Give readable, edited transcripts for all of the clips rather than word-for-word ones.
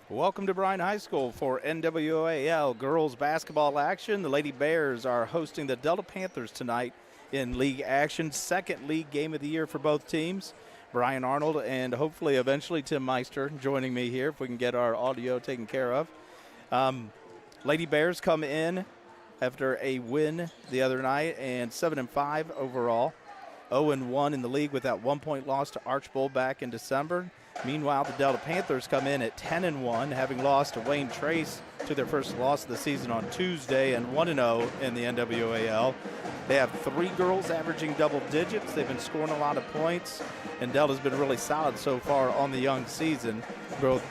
Welcome to Bryan High School for NWOAL girls basketball action. The Lady Bears are hosting the Delta Panthers tonight in league action. Second league game of the year for both teams. Brian Arnold and hopefully eventually Tim Meister joining me here if we can get our audio taken care of. Lady Bears come in after a win the other night and 7-5 overall. 0-1 in the league with that 1-point loss to Archbold back in December. Meanwhile, the Delta Panthers come in at 10-1, having lost to Wayne Trace to their first loss of the season on Tuesday, and 1-0 in the NWOAL. They have 3 girls averaging double digits. They've been scoring a lot of points, and Delta's been really solid so far on the young season. Both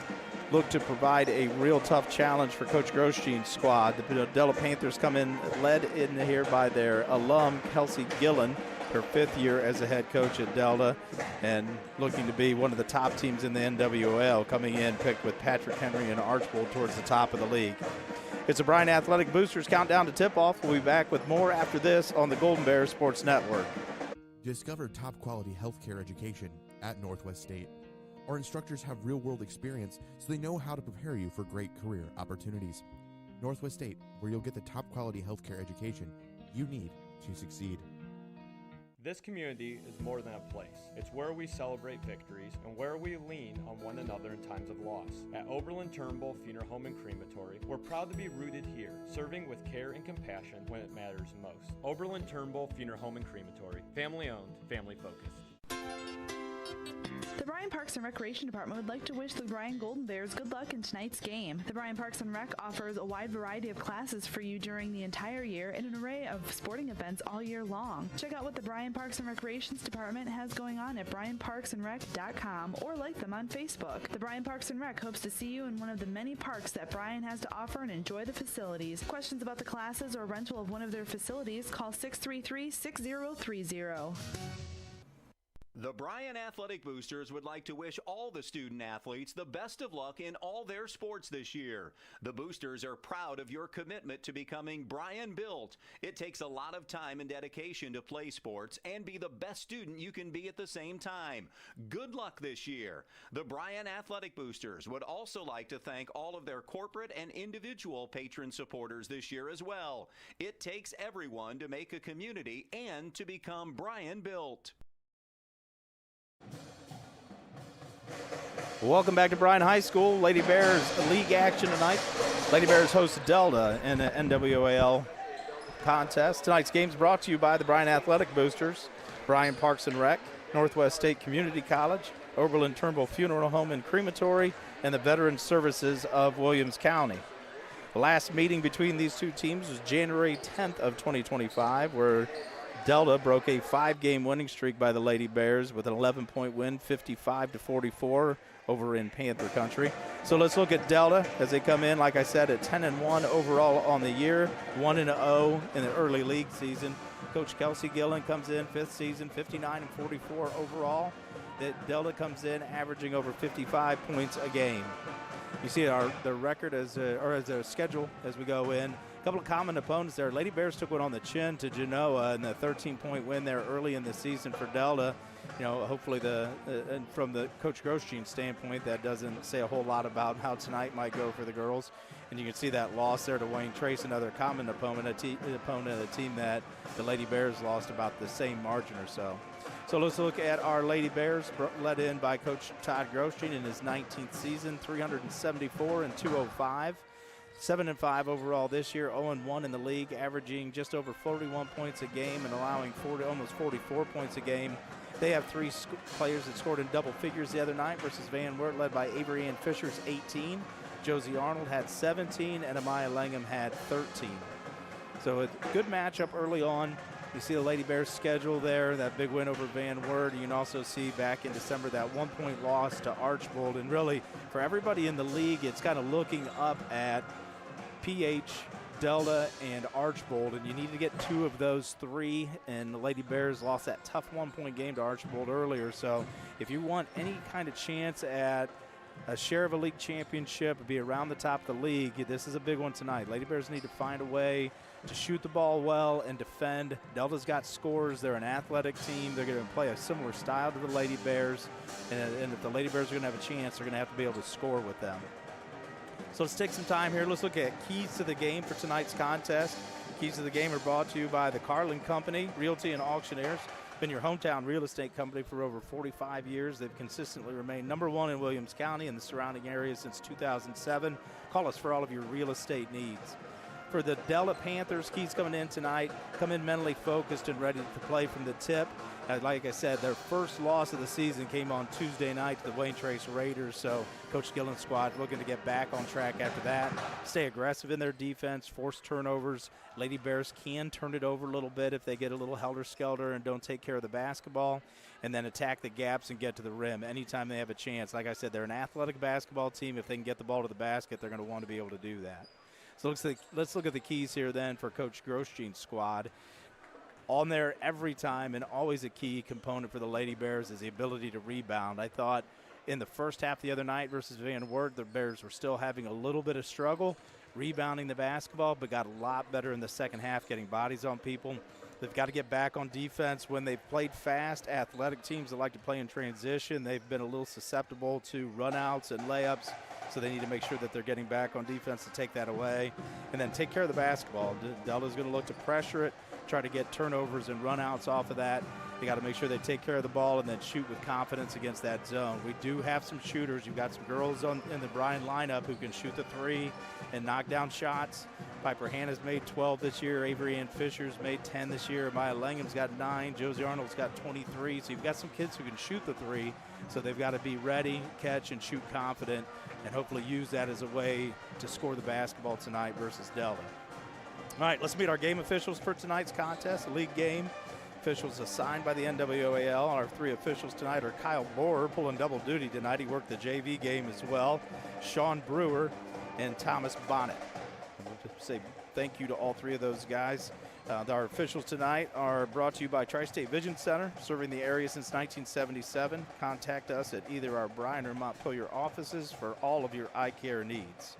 look to provide a real tough challenge for Coach Grosjean's squad. The Delta Panthers come in led in here by their alum, Kelsey Gillen, her 5th year as a head coach at Delta, and looking to be one of the top teams in the NWOAL, coming in picked with Patrick Henry and Archbold towards the top of the league. It's the Bryan Athletic Boosters countdown to tip-off. We'll be back with more after this on the Golden Bears Sports Network. Discover top-quality healthcare education at Northwest State. Our instructors have real-world experience, so they know how to prepare you for great career opportunities. Northwest State, where you'll get the top-quality healthcare education you need to succeed. This community is more than a place. It's where we celebrate victories and where we lean on one another in times of loss. At Oberlin-Turnbull Funeral Home and Crematory, we're proud to be rooted here, serving with care and compassion when it matters most. Oberlin-Turnbull Funeral Home and Crematory, family owned, family focused. The Bryan Parks and Recreation Department would like to wish the Bryan Golden Bears good luck in tonight's game. The Bryan Parks and Rec offers a wide variety of classes for you during the entire year and an array of sporting events all year long. Check out what the Bryan Parks and Recreations Department has going on at bryanparksandrec.com or like them on Facebook. The Bryan Parks and Rec hopes to see you in one of the many parks that Bryan has to offer and enjoy the facilities. Questions about the classes or rental of one of their facilities, call 633-6030. The Bryan Athletic Boosters would like to wish all the student athletes the best of luck in all their sports this year. The Boosters are proud of your commitment to becoming Bryan built. It takes a lot of time and dedication to play sports and be the best student you can be at the same time. Good luck this year. The Bryan Athletic Boosters would also like to thank all of their corporate and individual patron supporters this year as well. It takes everyone to make a community and to become Bryan built. Welcome back to Bryan High School. Lady Bears league action tonight. Lady Bears host Delta in an NWOAL contest. Tonight's game is brought to you by the Bryan Athletic Boosters, Bryan Parks and Rec, Northwest State Community College, Oberlin-Turnbull Funeral Home and Crematory, and the Veterans Services of Williams County. The last meeting between these two teams was January 10th of 2025, where Delta broke a 5-game winning streak by the Lady Bears with an 11-point win, 55-44 over in Panther country. So let's look at Delta as they come in, like I said, at 10-1 overall on the year, 1-0 in the early league season. Coach Kelsey Gillen comes in 5th season, 59-44 overall. That Delta comes in averaging over 55 points a game. You see the record as a schedule as we go in. A couple of common opponents there. Lady Bears took one on the chin to Genoa in the 13-point win there early in the season for Delta. You know, hopefully and from the Coach Grosjean standpoint, that doesn't say a whole lot about how tonight might go for the girls. And you can see that loss there to Wayne Trace, another common opponent, a team that the Lady Bears lost about the same margin or so. So let's look at our Lady Bears, led in by Coach Todd Grosjean in his 19th season, 374 and 205. 7-5 overall this year, 0-1 in the league, averaging just over 41 points a game and allowing almost 44 points a game. They have 3 players that scored in double figures the other night versus Van Wert, led by Avery Ann Fisher's 18. Josie Arnold had 17, and Amaya Langham had 13. So a good matchup early on. You see the Lady Bears schedule there, that big win over Van Wert. You can also see back in December that 1-point loss to Archbold. And really, for everybody in the league, it's kind of looking up at PH, Delta, and Archbold, and you need to get 2 of those 3, and the Lady Bears lost that tough 1-point game to Archbold earlier. So if you want any kind of chance at a share of a league championship, be around the top of the league, this is a big one tonight. Lady Bears need to find a way to shoot the ball well and defend. Delta's got scores. They're an athletic team. They're going to play a similar style to the Lady Bears, and if the Lady Bears are going to have a chance, they're going to have to be able to score with them. So let's take some time here. Let's look at keys to the game for tonight's contest. Keys to the game are brought to you by the Carlin Company, Realty and Auctioneers. Been your hometown real estate company for over 45 years. They've consistently remained #1 in Williams County and the surrounding area since 2007. Call us for all of your real estate needs. For the Delta Panthers, keys coming in tonight, come in mentally focused and ready to play from the tip. Like I said, their first loss of the season came on Tuesday night to the Wayne Trace Raiders, so Coach Gillen's squad looking to get back on track after that. Stay aggressive in their defense, force turnovers. Lady Bears can turn it over a little bit if they get a little helter-skelter and don't take care of the basketball, and then attack the gaps and get to the rim anytime they have a chance. Like I said, they're an athletic basketball team. If they can get the ball to the basket, they're going to want to be able to do that. So let's look at the keys here then for Coach Grosjean's squad. On there every time and always a key component for the Lady Bears is the ability to rebound. I thought in the first half the other night versus Wert, the Bears were still having a little bit of struggle rebounding the basketball, but got a lot better in the second half, getting bodies on people. They've got to get back on defense. When they've played fast, athletic teams that like to play in transition, they've been a little susceptible to runouts and layups. So they need to make sure that they're getting back on defense to take that away. And then take care of the basketball. Delta's going to look to pressure it, try to get turnovers and runouts off of that. They got to make sure they take care of the ball and then shoot with confidence against that zone. We do have some shooters. You've got some girls in the Bryan lineup who can shoot the three and knock down shots. Piper Hanna's made 12 this year. Avery Ann Fisher's made 10 this year. Maya Langham's got 9. Josie Arnold's got 23. So you've got some kids who can shoot the three. So they've got to be ready, catch, and shoot confident, and hopefully use that as a way to score the basketball tonight versus Delta. All right, let's meet our game officials for tonight's contest, a league game. Officials assigned by the NWOAL. Our 3 officials tonight are Kyle Borer, pulling double duty tonight. He worked the JV game as well. Sean Brewer and Thomas Bonnet. I want to say thank you to all 3 of those guys. Our officials tonight are brought to you by Tri-State Vision Center, serving the area since 1977. Contact us at either our Bryan or Montpelier offices for all of your eye care needs.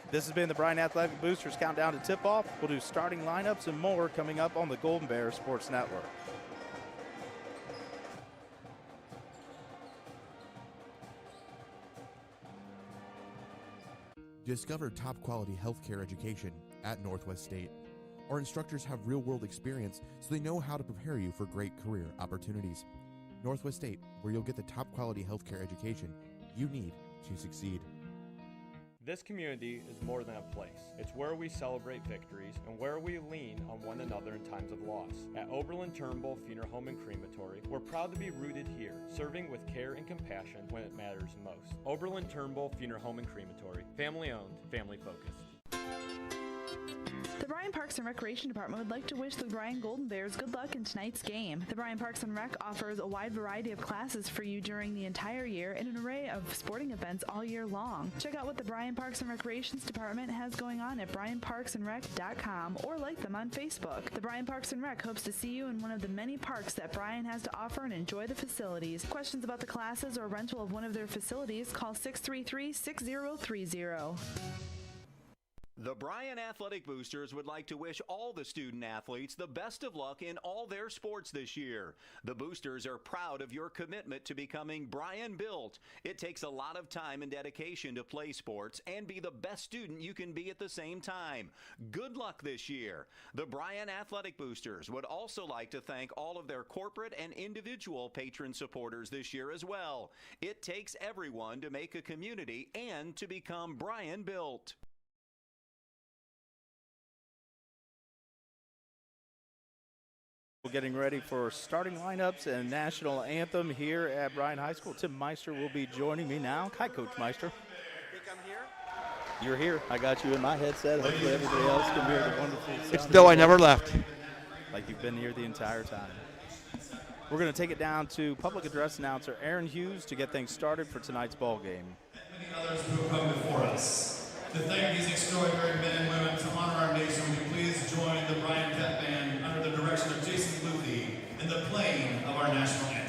This has been the Bryan Athletic Boosters Countdown to Tip-Off. We'll do starting lineups and more coming up on the Golden Bear Sports Network. Discover top-quality healthcare education at Northwest State. Our instructors have real-world experience, so they know how to prepare you for great career opportunities. Northwest State, where you'll get the top-quality healthcare education you need to succeed. This community is more than a place. It's where we celebrate victories and where we lean on one another in times of loss. At Oberlin-Turnbull Funeral Home and Crematory, we're proud to be rooted here, serving with care and compassion when it matters most. Oberlin-Turnbull Funeral Home and Crematory, family-owned, family-focused. The Bryan Parks and Recreation Department would like to wish the Bryan Golden Bears good luck in tonight's game. The Bryan Parks and Rec offers a wide variety of classes for you during the entire year and an array of sporting events all year long. Check out what the Bryan Parks and Recreations Department has going on at bryanparksandrec.com or like them on Facebook. The Bryan Parks and Rec hopes to see you in one of the many parks that Bryan has to offer and enjoy the facilities. Questions about the classes or rental of one of their facilities, call 633-6030. The Bryan Athletic Boosters would like to wish all the student athletes the best of luck in all their sports this year. The Boosters are proud of your commitment to becoming Bryan built. It takes a lot of time and dedication to play sports and be the best student you can be at the same time. Good luck this year. The Bryan Athletic Boosters would also like to thank all of their corporate and individual patron supporters this year as well. It takes everyone to make a community and to become Bryan built. We're getting ready for starting lineups and national anthem here at Bryan High School. Tim Meister will be joining me now. Hi, Coach Meister. I think I'm here. You're here. I got you in my headset. Hopefully everybody else can hear the wonderful sound. It's though I never left. Like you've been here the entire time. We're going to take it down to public address announcer Aaron Hughes to get things started for tonight's ball game. Many others who have come before us. To thank these extraordinary men and women, to honor our nation, would you please join the Bryan Pep Band under the direction of Jason Luthi in the playing of our national anthem.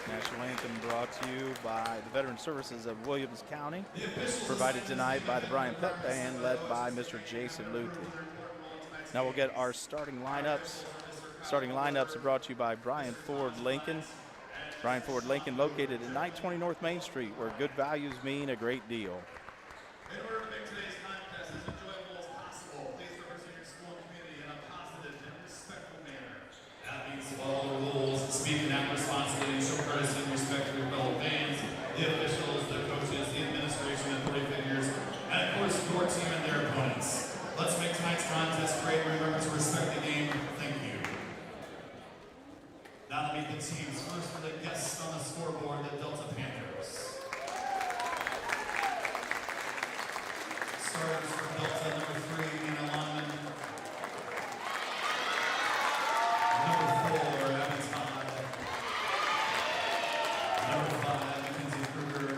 National anthem brought to you by the Veteran Services of Williams County, provided tonight by the Bryan Pep Band, led by Mr. Jason Luthy. Now we'll get our starting lineups. Starting lineups are brought to you by Bryan Ford Lincoln. Bryan Ford Lincoln, located at 920 North Main Street, where good values mean a great deal. In order to make today's contest as enjoyable as possible, please represent your school and community in a positive and respectful manner. That means follow the rules, speak and act responsibly, show courtesy and respect to your fellow fans, the officials, the coaches, the administration, authority figures, and of course your team and their opponents. Let's make tonight's contest great. Remember to respect the game. Thank you. Now to meet the teams. First for the guests on the scoreboard, the Delta Panthers. Starters for Delta, number 3, Nina London. Number 4, Evan Todd. Number 5, Mackenzie Kruger.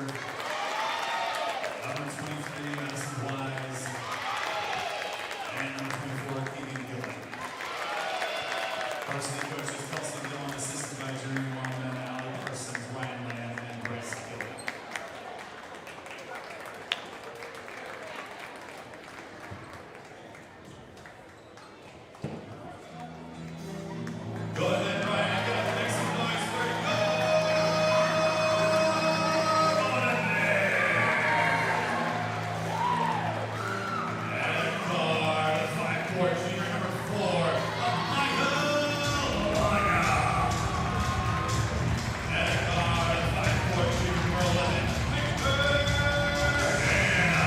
Number 23, Madison Wise. And number 24, Keegan Gillen. Varsity coaches Kelsey Dillon, assisted by Jeremy Wallman, Allie Parsons, Ryan Lamb, and Bryce Gillen. Go ahead, Ryan. I gotta make some noise for you. Go! And guard, 5'4", junior number 4, Michael Laga. And guard, 5'4", junior number 11, Victor Hanna.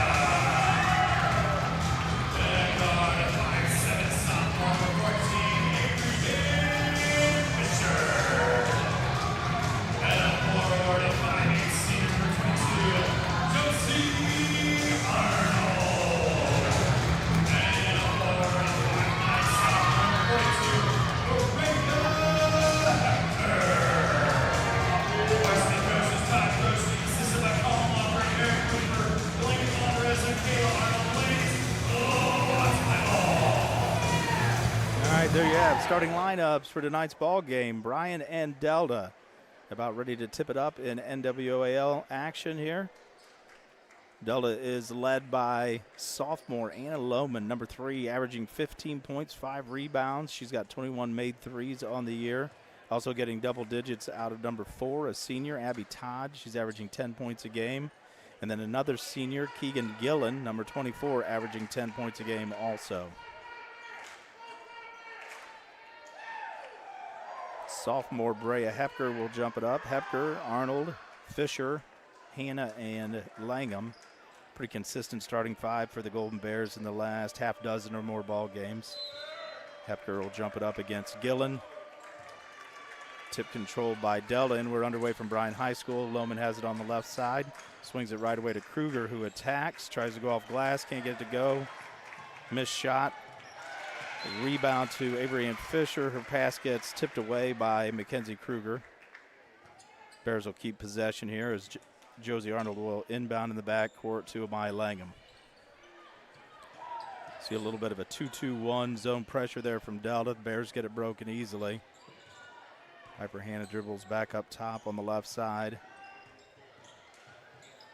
And guard, 5'7", sophomore number 14, Adrian Fisher. And a forward, a 5'8", senior number 22, Josie Arnold. And a forward, a 5'9", sophomore number 42, Rebecca Hector. Varsity coaches Todd Grossman, assisted by Colin Lawler, Eric Cooper, Delaney Alvarez, and Kayla Arnold. Ladies, what's my ball? All right, there you have starting lineups for tonight's ball game. Bryan and Delta about ready to tip it up in NWOAL action here. Delta is led by sophomore Anna Lohman, number 3, averaging 15 points, 5 rebounds. She's got 21 made threes on the year. Also getting double digits out of number 4, a senior, Abby Todd. She's averaging 10 points a game. And then another senior, Keegan Gillen, number 24, averaging 10 points a game also. Sophomore Brea Hepker will jump it up. Hepker, Arnold, Fisher, Hanna, and Langham. Pretty consistent starting 5 for the Golden Bears in the last half dozen or more ball games. Hepker will jump it up against Gillen. Tip controlled by Delta, and we're underway from Bryan High School. Lohman has it on the left side. Swings it right away to Kruger, who attacks. Tries to go off glass, can't get it to go. Missed shot. Rebound to Avery Ann Fisher. Her pass gets tipped away by Mackenzie Kruger. Bears will keep possession here as Josie Arnold will inbound in the backcourt to Amaya Langham. See a little bit of a 2-2-1 zone pressure there from Delta. The Bears get it broken easily. Piper Hanna dribbles back up top on the left side.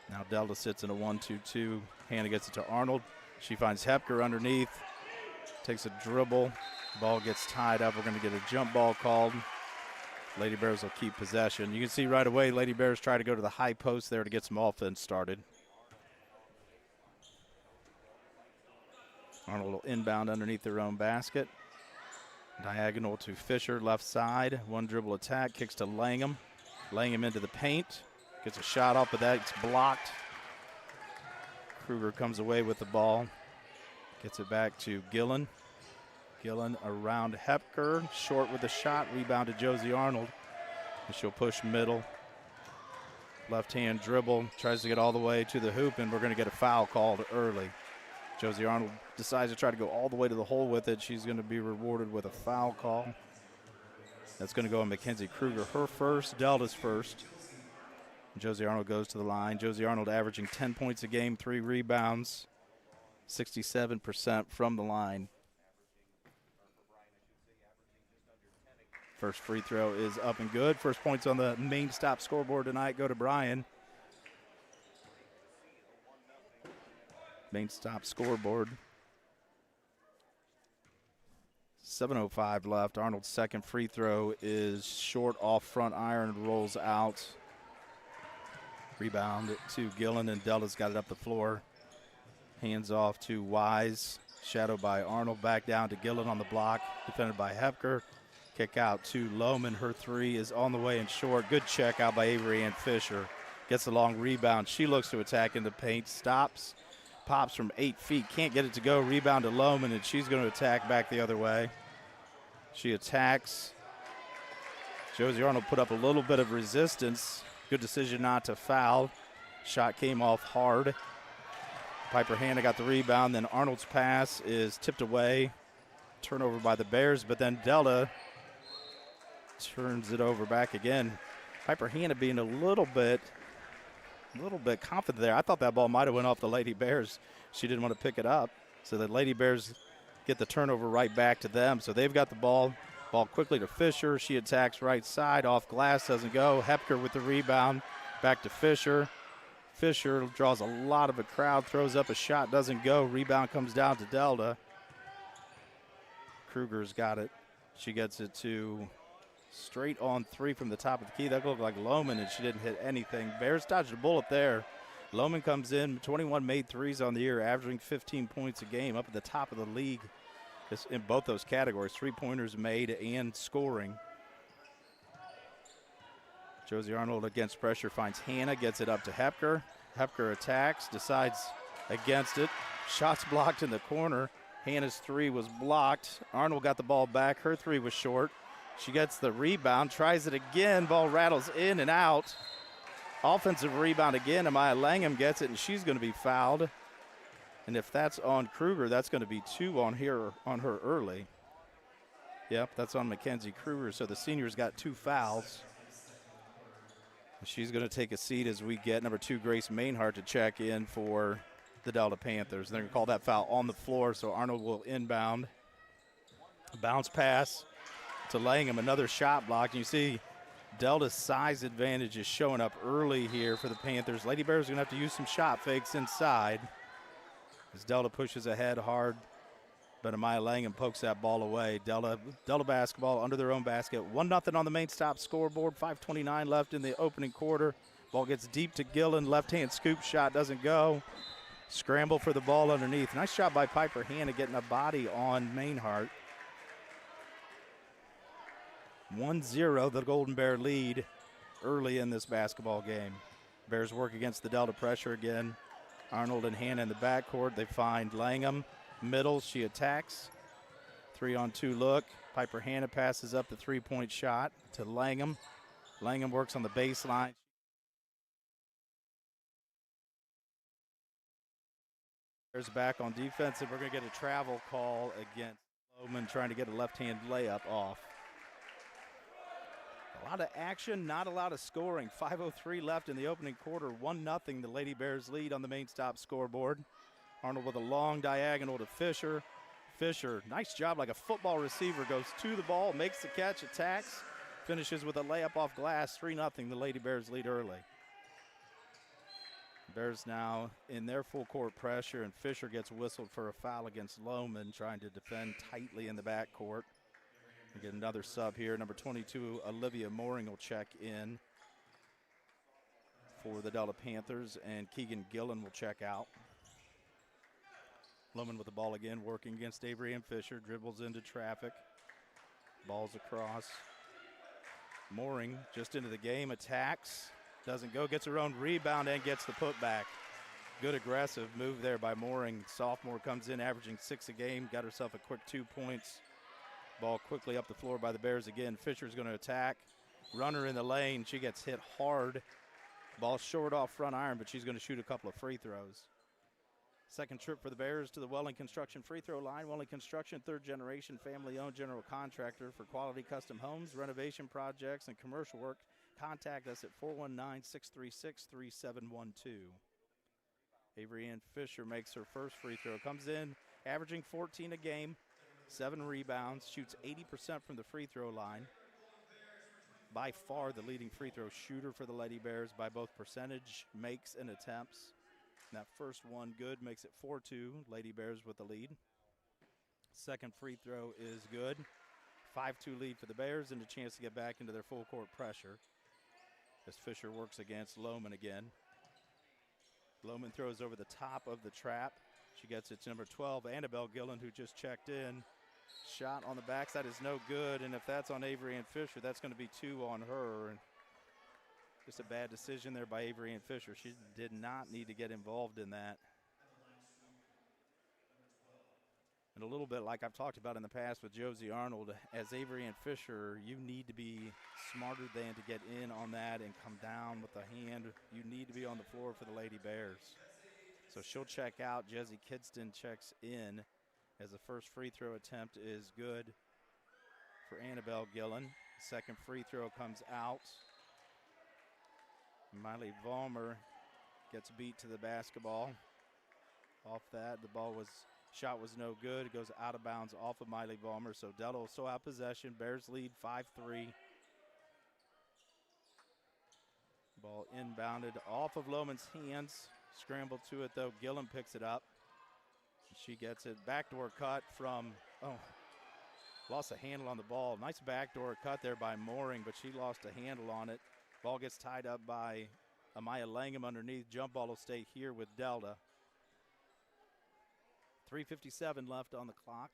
Now Delta sits in a 1-2-2. Hanna gets it to Arnold. She finds Hepker underneath. Takes a dribble. Ball gets tied up. We're going to get a jump ball called. Lady Bears will keep possession. You can see right away Lady Bears try to go to the high post there to get some offense started. Arnold will inbound underneath their own basket. Diagonal to Fisher, left side. One dribble attack, kicks to Langham. Langham into the paint. Gets a shot off, but that's blocked. Kruger comes away with the ball. Gets it back to Gillen. Gillen around Hepker. Short with the shot. Rebound to Josie Arnold. And she'll push middle. Left hand dribble. Tries to get all the way to the hoop, and we're going to get a foul called early. Josie Arnold decides to try to go all the way to the hole with it. She's going to be rewarded with a foul call. That's going to go on Mackenzie Kruger. Her first, Delta's first. Josie Arnold goes to the line. Josie Arnold averaging 10 points a game, 3 rebounds, 67% from the line. First free throw is up and good. First points on the main stop scoreboard tonight go to Bryan. Main stop scoreboard. 7:05 left. Arnold's second free throw is short off front iron, rolls out. Rebound to Gillen, and Delta's got it up the floor. Hands off to Wise. Shadowed by Arnold. Back down to Gillen on the block. Defended by Hepker. Kick out to Lohman. Her three is on the way and short. Good check out by Avery Ann Fisher. Gets a long rebound. She looks to attack in the paint. Stops. Pops from 8 feet. Can't get it to go. Rebound to Lohman, and she's going to attack back the other way. She attacks. Josie Arnold put up a little bit of resistance. Good decision not to foul. Shot came off hard. Piper Hanna got the rebound. Then Arnold's pass is tipped away. Turnover by the Bears, but then Delta turns it over back again. Piper Hanna being a little bit confident there. I thought that ball might have went off the Lady Bears. She didn't want to pick it up. So the Lady Bears get the turnover right back to them. So they've got the ball. Ball quickly to Fisher. She attacks right side. Off glass, doesn't go. Hepker with the rebound. Back to Fisher. Fisher draws a lot of a crowd. Throws up a shot. Doesn't go. Rebound comes down to Delta. Kruger's got it. She gets it to straight on three from the top of the key. That looked like Lohman, and she didn't hit anything. Bears dodged a bullet there. Lohman comes in, 21 made threes on the year, averaging 15 points a game, up at the top of the league in both those categories, three-pointers made and scoring. Josie Arnold against pressure finds Hanna, gets it up to Hepker. Hepker attacks, decides against it. Shots blocked in the corner. Hanna's three was blocked. Arnold got the ball back. Her three was short. She gets the rebound, tries it again. Ball rattles in and out. Offensive rebound again. Amaya Langham gets it, and she's going to be fouled. And if that's on Kruger, that's going to be two on her early. Yep, that's on Mackenzie Kruger. So the senior's got 2 fouls. She's going to take a seat as we get number 2, Grace Mainhart, to check in for the Delta Panthers. They're going to call that foul on the floor, so Arnold will inbound. Bounce pass to Langham, another shot block. You see Delta's size advantage is showing up early here for the Panthers. Lady Bears are going to have to use some shot fakes inside as Delta pushes ahead hard, but Amaya Langham pokes that ball away. Delta basketball under their own basket. 1-0 on the main stop scoreboard. 5:29 left in the opening quarter. Ball gets deep to Gillen. Left-hand scoop shot doesn't go. Scramble for the ball underneath. Nice shot by Piper Hanna getting a body on Mainhart. 1-0 the Golden Bear lead early in this basketball game. Bears work against the Delta pressure again. Arnold and Hanna in the backcourt. They find Langham. Middle, she attacks. 3-on-2 look. Piper Hanna passes up the three-point shot to Langham. Langham works on the baseline. Bears back on defense, and we're going to get a travel call against Lohman trying to get a left-hand layup off. A lot of action, not a lot of scoring. 5:03 left in the opening quarter. 1-0 the Lady Bears lead on the main stop scoreboard. Arnold with a long diagonal to Fisher. Fisher, nice job like a football receiver, goes to the ball, makes the catch, attacks, finishes with a layup off glass. 3-0 the Lady Bears lead early. Bears now in their full court pressure, and Fisher gets whistled for a foul against Lohman, trying to defend tightly in the backcourt. We get another sub here. Number 22, Olivia Mooring will check in for the Delta Panthers, and Keegan Gillen will check out. Lohman with the ball again, working against Avery and Fisher, dribbles into traffic. Ball's across. Mooring just into the game, attacks. Doesn't go, gets her own rebound and gets the putback. Good aggressive move there by Mooring. Sophomore comes in averaging 6 a game, got herself a quick 2 points. Ball quickly up the floor by the Bears again. Fisher's going to attack. Runner in the lane. She gets hit hard. Ball short off front iron, but she's going to shoot a couple of free throws. Second trip for the Bears to the Welling Construction free throw line. Welling Construction, third-generation family-owned general contractor for quality custom homes, renovation projects, and commercial work. Contact us at 419-636-3712. Avery Ann Fisher makes her first free throw. Comes in averaging 14 a game, 7 rebounds, shoots 80% from the free throw line. by far the leading free throw shooter for the Lady Bears by both percentage, makes, and attempts. And that first one good, makes it 4-2, Lady Bears with the lead. Second free throw is good. 5-2 lead for the Bears and a chance to get back into their full court pressure as Fisher works against Lohman again. Lohman throws over the top of the trap. She gets it to number 12, Annabelle Gillen, who just checked in. Shot on the backside is no good, and if that's on Avery Ann Fisher, that's going to be 2 on her. And just a bad decision there by Avery Ann Fisher. She did not need to get involved in that. And a little bit like I've talked about in the past with Josie Arnold, as Avery Ann Fisher, you need to be smarter than to get in on that and come down with the hand. You need to be on the floor for the Lady Bears. So she'll check out. Jesse Kidston checks in as the first free throw attempt is good for Annabelle Gillen. Second free throw comes out. Miley Vollmer gets beat to the basketball. Off that, shot was no good. It goes out of bounds off of Miley Vollmer. So Delta will still have possession. Bears lead 5-3. Ball inbounded off of Lohman's hands. Scrambled to it though. Gillen picks it up. She gets it. Backdoor cut from, lost a handle on the ball. Nice backdoor cut there by Mooring, but she lost a handle on it. Ball gets tied up by Amaya Langham underneath. Jump ball will stay here with Delta. 3:57 left on the clock.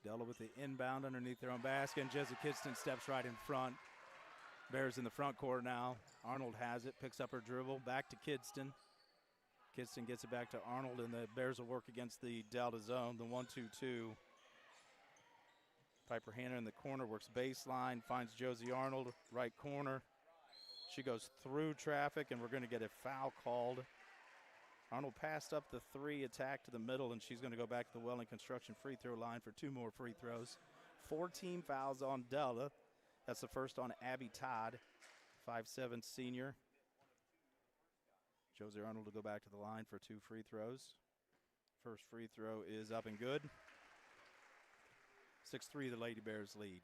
Delta with the inbound underneath their own basket, and Jesse Kidston steps right in front. Bears in the front court now. Arnold has it, picks up her dribble, back to Kidston. Kidston gets it back to Arnold, and the Bears will work against the Delta zone, the 1-2-2. Piper Hanna in the corner, works baseline, finds Josie Arnold, right corner. She goes through traffic, and we're going to get a foul called. Arnold passed up the 3, attack to the middle, and she's going to go back to the Welling Construction free throw line for 2 more free throws. 14 fouls on Delta. That's the first on Abby Todd, 5'7" senior. Josie Arnold will go back to the line for 2 free throws. First free throw is up and good. 6-3, the Lady Bears lead.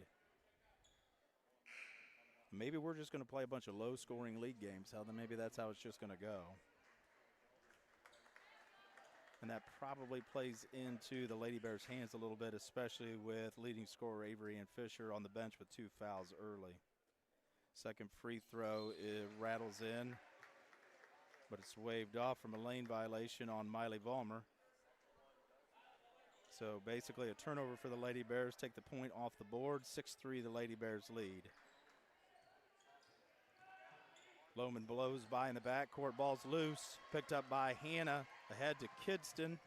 Maybe we're just going to play a bunch of low-scoring league games. Then maybe that's how it's just going to go. And that probably plays into the Lady Bears' hands a little bit, especially with leading scorer Avery Ann Fisher on the bench with 2 fouls early. Second free throw, it rattles in, but it's waved off from a lane violation on Miley Vollmer. So basically a turnover for the Lady Bears, take the point off the board. 6-3, the Lady Bears lead. Lohman blows by in the backcourt, ball's loose, picked up by Hanna, ahead to Kidston.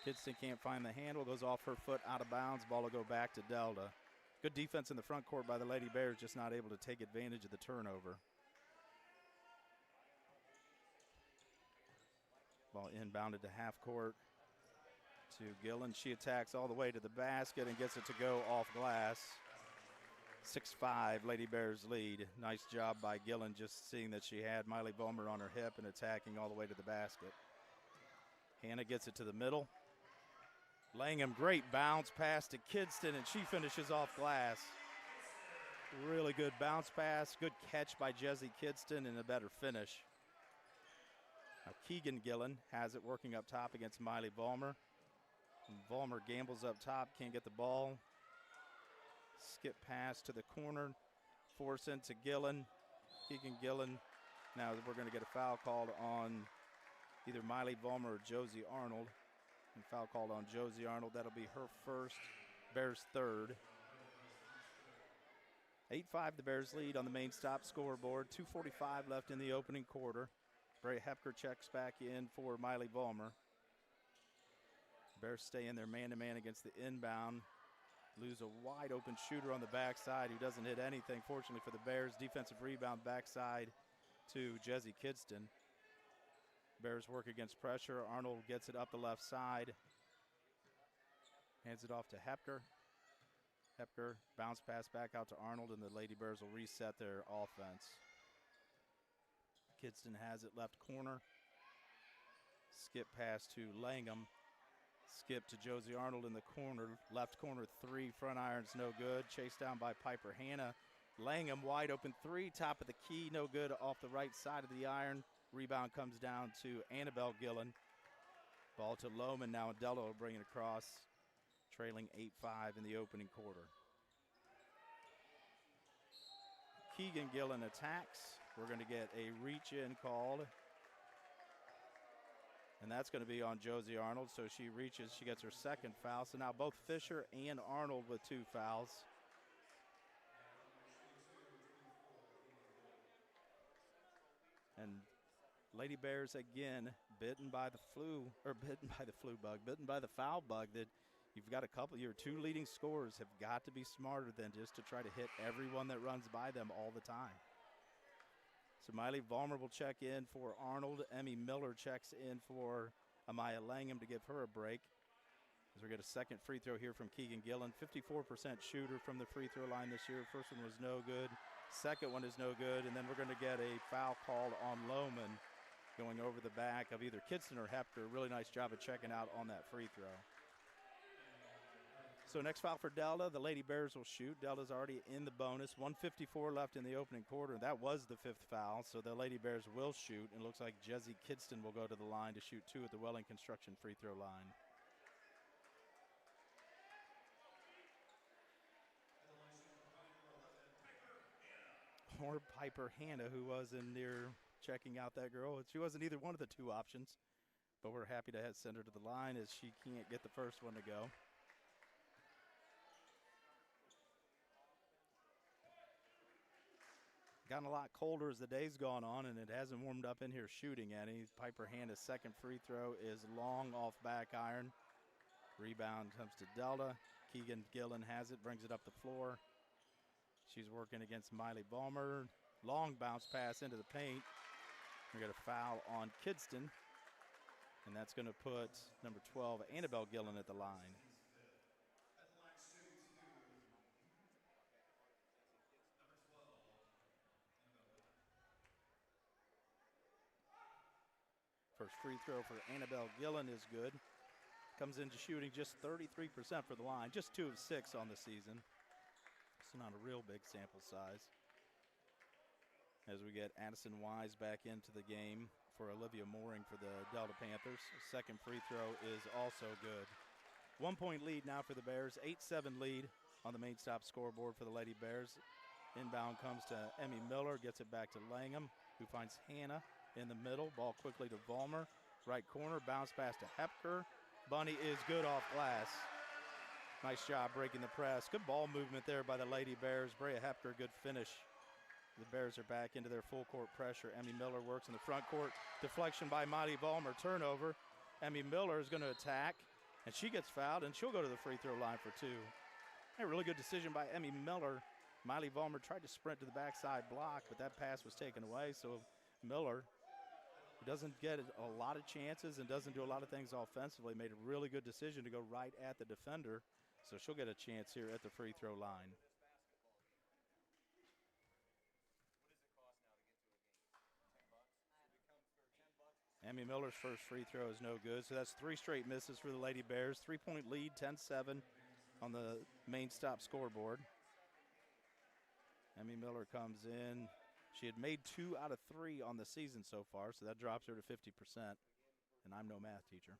Kidston can't find the handle, goes off her foot, out of bounds, ball will go back to Delta. Good defense in the front court by the Lady Bears, just not able to take advantage of the turnover. Ball inbounded to half court to Gillen. She attacks all the way to the basket and gets it to go off glass. 6-5, Lady Bears lead. Nice job by Gillen, just seeing that she had Miley Vollmer on her hip and attacking all the way to the basket. Hanna gets it to the middle. Langham, great bounce pass to Kidston, and she finishes off glass. Really good bounce pass, good catch by Jesse Kidston, and a better finish. Now Keegan Gillen has it working up top against Miley Vollmer. And Vollmer gambles up top, can't get the ball. Skip pass to the corner, force into Gillen. Keegan Gillen. Now we're going to get a foul called on either Miley Vollmer or Josie Arnold. And foul called on Josie Arnold. That'll be her first, Bears third. 8-5, the Bears lead on the main stop scoreboard. 2:45 left in the opening quarter. Bray Hepker checks back in for Miley Vollmer. Bears stay in their man-to-man against the inbound. Lose a wide open shooter on the backside who doesn't hit anything. Fortunately for the Bears, defensive rebound backside to Jesse Kidston. Bears work against pressure. Arnold gets it up the left side. Hands it off to Hepker. Hepker bounce pass back out to Arnold, and the Lady Bears will reset their offense. Kidston has it left corner. Skip pass to Langham. Skip to Josie Arnold in the corner. Left corner three, front iron's no good. Chased down by Piper Hannah. Langham wide open three, top of the key, no good off the right side of the iron. Rebound comes down to Annabelle Gillen. Ball to Lohman now, and Delta will bring it across, trailing 8-5 in the opening quarter. Keegan Gillen attacks. We're going to get a reach-in called. And that's going to be on Josie Arnold. So she reaches, she gets her second foul. So now both Fisher and Arnold with 2 fouls. And Lady Bears again bitten by the foul bug that you've got a couple, your 2 leading scorers have got to be smarter than just to try to hit everyone that runs by them all the time. So Miley Vollmer will check in for Arnold. Emmy Miller checks in for Amaya Langham to give her a break. As we get a second free throw here from Keegan Gillen. 54% shooter from the free throw line this year. First one was no good. Second one is no good. And then we're going to get a foul called on Lohman going over the back of either Kidston or Hepker. Really nice job of checking out on that free throw. So next foul for Delta. The Lady Bears will shoot. Delta's already in the bonus. 1:54 left in the opening quarter. That was the 5th foul, so the Lady Bears will shoot. And it looks like Jesse Kidston will go to the line to shoot 2 at the Welling Construction free throw line. Or Piper Hannah, who was in there checking out that girl. She wasn't either one of the 2 options, but we're happy to send her to the line as she can't get the first one to go. Gotten a lot colder as the day's gone on, and it hasn't warmed up in here shooting any. Piper Hannah's second free throw is long off back iron. Rebound comes to Delta. Keegan Gillen has it, brings it up the floor. She's working against Miley Vollmer. Long bounce pass into the paint. We got a foul on Kidston, and that's going to put number 12, Annabelle Gillen, at the line. First free throw for Annabelle Gillen is good. Comes into shooting just 33% for the line, just 2 of 6 on the season. So not a real big sample size. As we get Addison Wise back into the game for Olivia Mooring for the Delta Panthers. Second free throw is also good. 1-point lead now for the Bears. 8-7 lead on the main stop scoreboard for the Lady Bears. Inbound comes to Emmy Miller, gets it back to Langham, who finds Hannah in the middle. Ball quickly to Vollmer. Right corner, bounce pass to Hepker. Bunny is good off glass. Nice job breaking the press. Good ball movement there by the Lady Bears. Brea Hepker, good finish. The Bears are back into their full court pressure. Emmy Miller works in the front court. Deflection by Miley Vollmer. Turnover. Emmy Miller is going to attack, and she gets fouled, and she'll go to the free throw line for 2. A really good decision by Emmy Miller. Miley Vollmer tried to sprint to the backside block, but that pass was taken away. So Miller, who doesn't get a lot of chances and doesn't do a lot of things offensively, made a really good decision to go right at the defender. So she'll get a chance here at the free throw line. Emmy Miller's first free throw is no good, so that's 3 straight misses for the Lady Bears. 3-point lead, 10-7 on the main stop scoreboard. Emmy Miller comes in. She had made 2 out of 3 on the season so far, so that drops her to 50%. And I'm no math teacher.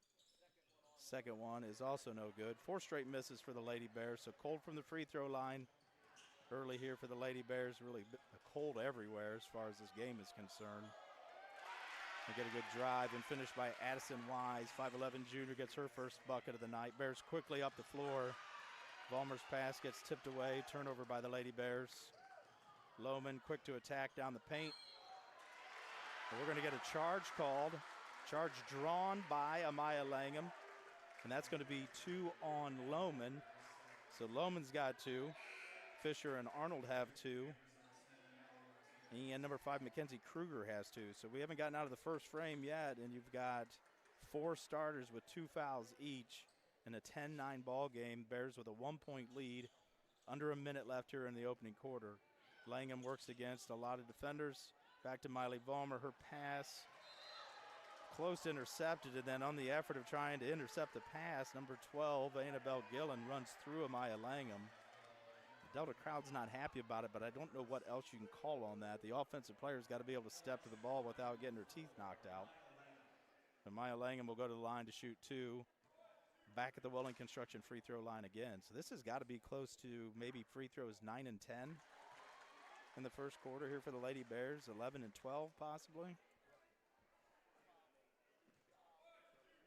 Second one is also no good. 4 straight misses for the Lady Bears, so cold from the free throw line early here for the Lady Bears. Really cold everywhere as far as this game is concerned. They get a good drive and finish by Addison Wise. 5'11 junior gets her first bucket of the night. Bears quickly up the floor. Vollmer's pass gets tipped away. Turnover by the Lady Bears. Lohman quick to attack down the paint. And we're going to get a charge called. Charge drawn by Amaya Langham. And that's going to be 2 on Lohman. So Lohman's got 2. Fisher and Arnold have 2. And number 5, Mackenzie Kruger, has 2. So we haven't gotten out of the first frame yet, and you've got 4 starters with 2 fouls each in a 10-9 ball game. Bears with a 1-point lead. Under a minute left here in the opening quarter. Langham works against a lot of defenders. Back to Miley Vollmer. Her pass close to intercepted, and then on the effort of trying to intercept the pass, number 12, Annabelle Gillen, runs through Amaya Langham. The Delta crowd's not happy about it, but I don't know what else you can call on that. The offensive player's got to be able to step to the ball without getting her teeth knocked out. Amaya Langham will go to the line to shoot 2. Back at the Welling Construction free throw line again. So this has got to be close to maybe free throws 9 and 10 in the first quarter here for the Lady Bears, 11 and 12 possibly.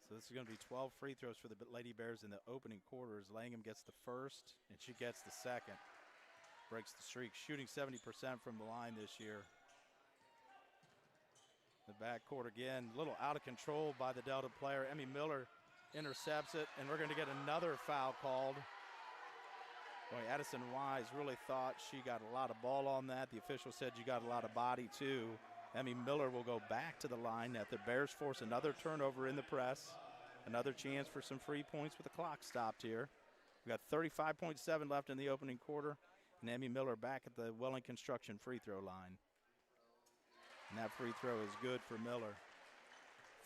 So this is going to be 12 free throws for the Lady Bears in the opening quarter as Langham gets the first and she gets the second. Breaks the streak, shooting 70% from the line this year. The backcourt again, a little out of control by the Delta player. Emmy Miller intercepts it, and we're going to get another foul called. Boy, Addison Wise really thought she got a lot of ball on that. The official said you got a lot of body too. Emmy Miller will go back to the line. That the Bears force another turnover in the press. Another chance for some free points with the clock stopped here. We've got 35.7 left in the opening quarter, and Emmy Miller back at the Welling Construction free throw line. And that free throw is good for Miller.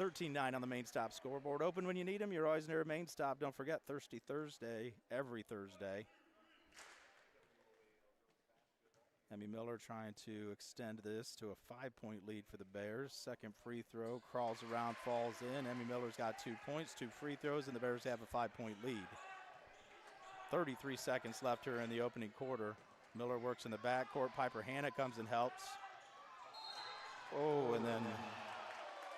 13-9 on the Main Stop scoreboard. Open when you need them. You're always near Main Stop. Don't forget, Thirsty Thursday, every Thursday. Emmy Miller trying to extend this to a 5-point lead for the Bears. Second free throw, crawls around, falls in. Emmy Miller's got 2 points, 2 free throws, and the Bears have a 5-point lead. 33 seconds left here in the opening quarter. Miller works in the backcourt. Piper Hanna comes and helps. Oh, and then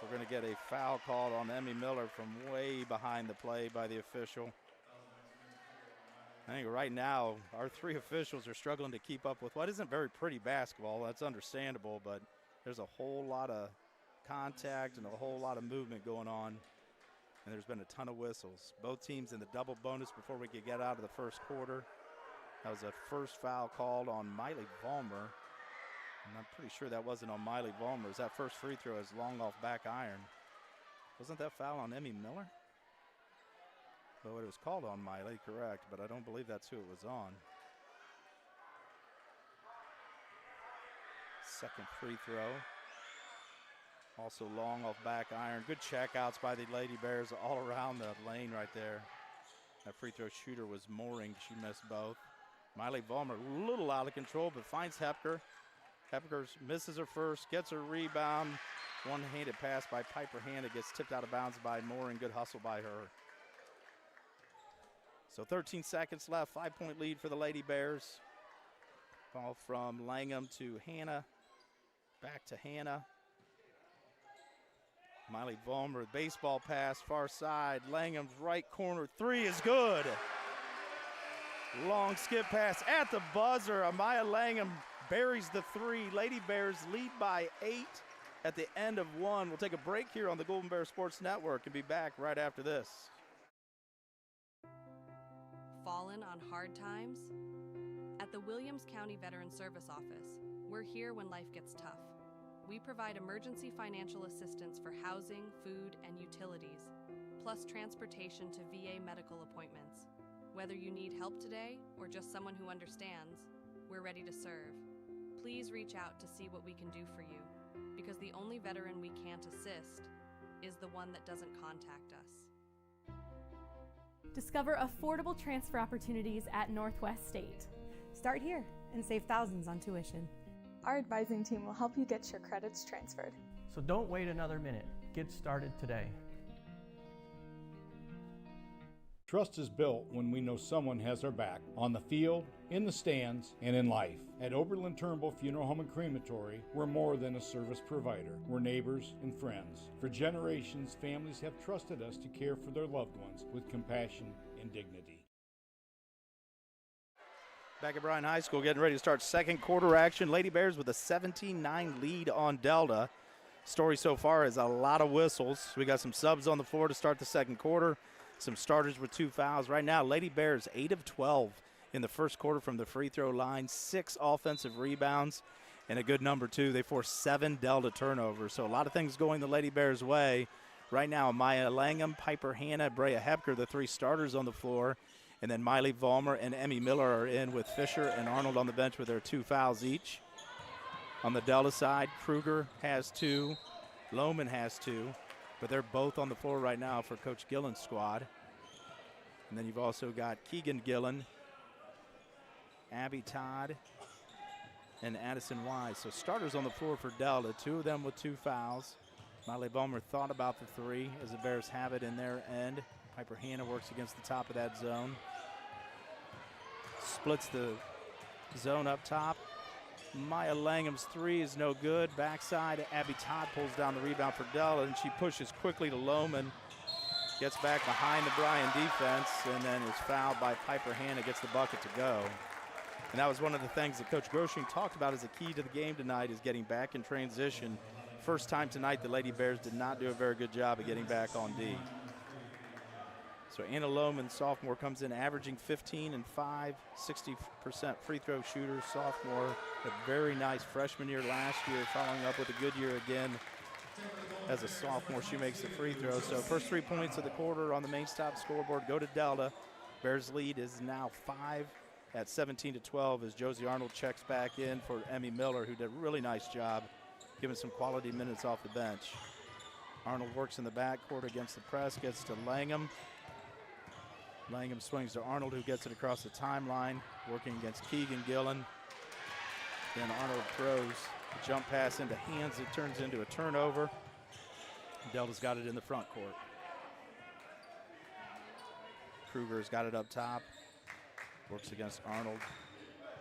we're going to get a foul called on Emmy Miller from way behind the play by the official. I think right now our 3 officials are struggling to keep up with what isn't very pretty basketball. That's understandable, but there's a whole lot of contact and a whole lot of movement going on, and there's been a ton of whistles. Both teams in the double bonus before we could get out of the first quarter. That was a first foul called on Miley Vollmer, and I'm pretty sure that wasn't on Miley Vollmer. That first free throw is long off back iron. Wasn't that foul on Emmy Miller? Well, it was called on Miley, correct, but I don't believe that's who it was on. Second free throw. Also long off back iron. Good checkouts by the Lady Bears all around the lane right there. That free throw shooter was Mooring. She missed both. Miley Vollmer a little out of control, but finds Hepker. Hepker misses her first, gets her rebound. One-handed pass by Piper Hanna gets tipped out of bounds by Mooring. Good hustle by her. So 13 seconds left, 5-point lead for the Lady Bears. Ball from Langham to Hanna, back to Hanna. Miley Vollmer, baseball pass, far side. Langham's right corner, 3 is good. Long skip pass at the buzzer. Amaya Langham buries the 3. Lady Bears lead by 8 at the end of 1. We'll take a break here on the Golden Bear Sports Network and be back right after this. Fallen on hard times? At the Williams County Veteran Service Office, we're here when life gets tough. We provide emergency financial assistance for housing, food, and utilities, plus transportation to VA medical appointments. Whether you need help today or just someone who understands, we're ready to serve. Please reach out to see what we can do for you, because the only veteran we can't assist is the one that doesn't contact us. Discover affordable transfer opportunities at Northwest State. Start here and save thousands on tuition. Our advising team will help you get your credits transferred. So don't wait another minute. Get started today. Trust is built when we know someone has our back, on the field, in the stands, and in life. At Oberlin-Turnbull Funeral Home and Crematory, we're more than a service provider. We're neighbors and friends. For generations, families have trusted us to care for their loved ones with compassion and dignity. Back at Bryan High School, getting ready to start second quarter action. Lady Bears with a 17-9 lead on Delta. Story so far is a lot of whistles. We got some subs on the floor to start the second quarter. Some starters with 2 fouls. Right now, Lady Bears 8 of 12 in the first quarter from the free throw line. 6 offensive rebounds and a good number 2. They forced 7 Delta turnovers. So a lot of things going the Lady Bears' way. Right now, Maya Langham, Piper Hanna, Brea Hepker, the 3 starters on the floor. And then Miley Vollmer and Emmy Miller are in with Fisher and Arnold on the bench with their 2 fouls each. On the Delta side, Kruger has 2. Lohman has 2. But they're both on the floor right now for Coach Gillen's squad. And then you've also got Keegan Gillen, Abby Todd, and Addison Wise. So starters on the floor for Delta, 2 of them with 2 fouls. Miley Bulmer thought about the 3 as the Bears have it in their end. Piper Hannah works against the top of that zone. Splits the zone up top. Maya Langham's 3 is no good. Backside, Abby Todd pulls down the rebound for Delta, and she pushes quickly to Lohman. Gets back behind the Bryan defense, and then is fouled by Piper Hannah, gets the bucket to go. And that was one of the things that Coach Groshing talked about as a key to the game tonight, is getting back in transition. First time tonight the Lady Bears did not do a very good job of getting back on D. So Anna Lohman, sophomore, comes in averaging 15 and 5, 60% free throw shooter. Sophomore, a very nice freshman year last year, following up with a good year again. As a sophomore, she makes the free throw. So first 3 points of the quarter on the main stop scoreboard go to Delta. Bears lead is now 5 at 17-12 as Josie Arnold checks back in for Emmy Miller, who did a really nice job giving some quality minutes off the bench. Arnold works in the backcourt against the press, gets to Langham. Langham swings to Arnold, who gets it across the timeline, working against Keegan Gillen. Then Arnold throws a jump pass into hands. It turns into a turnover. Delta's got it in the front court. Kruger's got it up top. Works against Arnold.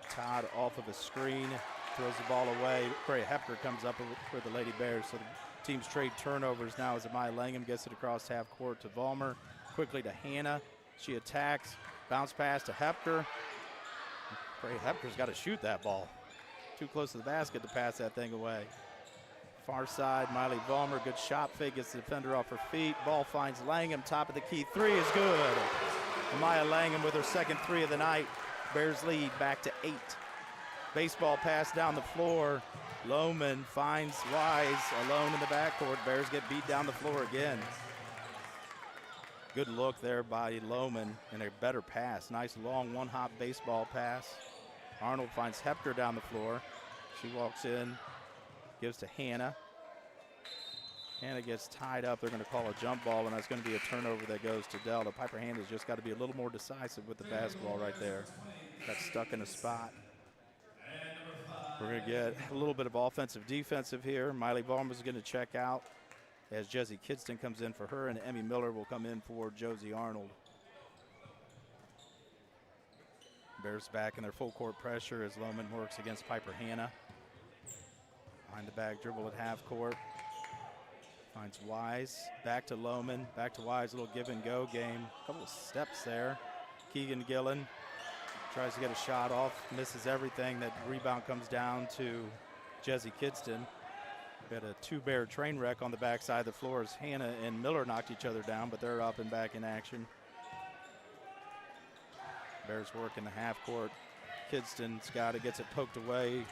Todd off of a screen, throws the ball away. Corey Hepker comes up for the Lady Bears. So the teams trade turnovers now as Amaya Langham gets it across half court to Vollmer. Quickly to Hannah. She attacks. Bounce pass to Hepker. Corey Hepker's got to shoot that ball. Too close to the basket to pass that thing away. Far side, Miley Vollmer, good shot fake, gets the defender off her feet. Ball finds Langham, top of the key. 3 is good. Amaya Langham with her second 3 of the night. Bears lead back to 8. Baseball pass down the floor. Lohman finds Wise alone in the backcourt. Bears get beat down the floor again. Good look there by Lohman and a better pass. Nice long one-hop baseball pass. Arnold finds Hepker down the floor. She walks in, gives to Hannah. Hannah gets tied up. They're going to call a jump ball, and that's going to be a turnover that goes to Delta. Piper Hannah's just got to be a little more decisive with the basketball right there. Got stuck in a spot. We're going to get a little bit of offensive defensive here. Miley Vollmer's going to check out as Jessie Kidston comes in for her, and Emmy Miller will come in for Josie Arnold. Bears back in their full court pressure as Lohman works against Piper Hannah. Behind the back dribble at half court. Finds Wise, back to Lohman, back to Wise, a little give and go game. A couple of steps there. Keegan Gillen tries to get a shot off, misses everything. That rebound comes down to Jessie Kidston. We had a 2-bear train wreck on the backside of the floor as Hannah and Miller knocked each other down, but they're up and back in action. Bears work in the half court. Kidston, Scotta gets it poked away.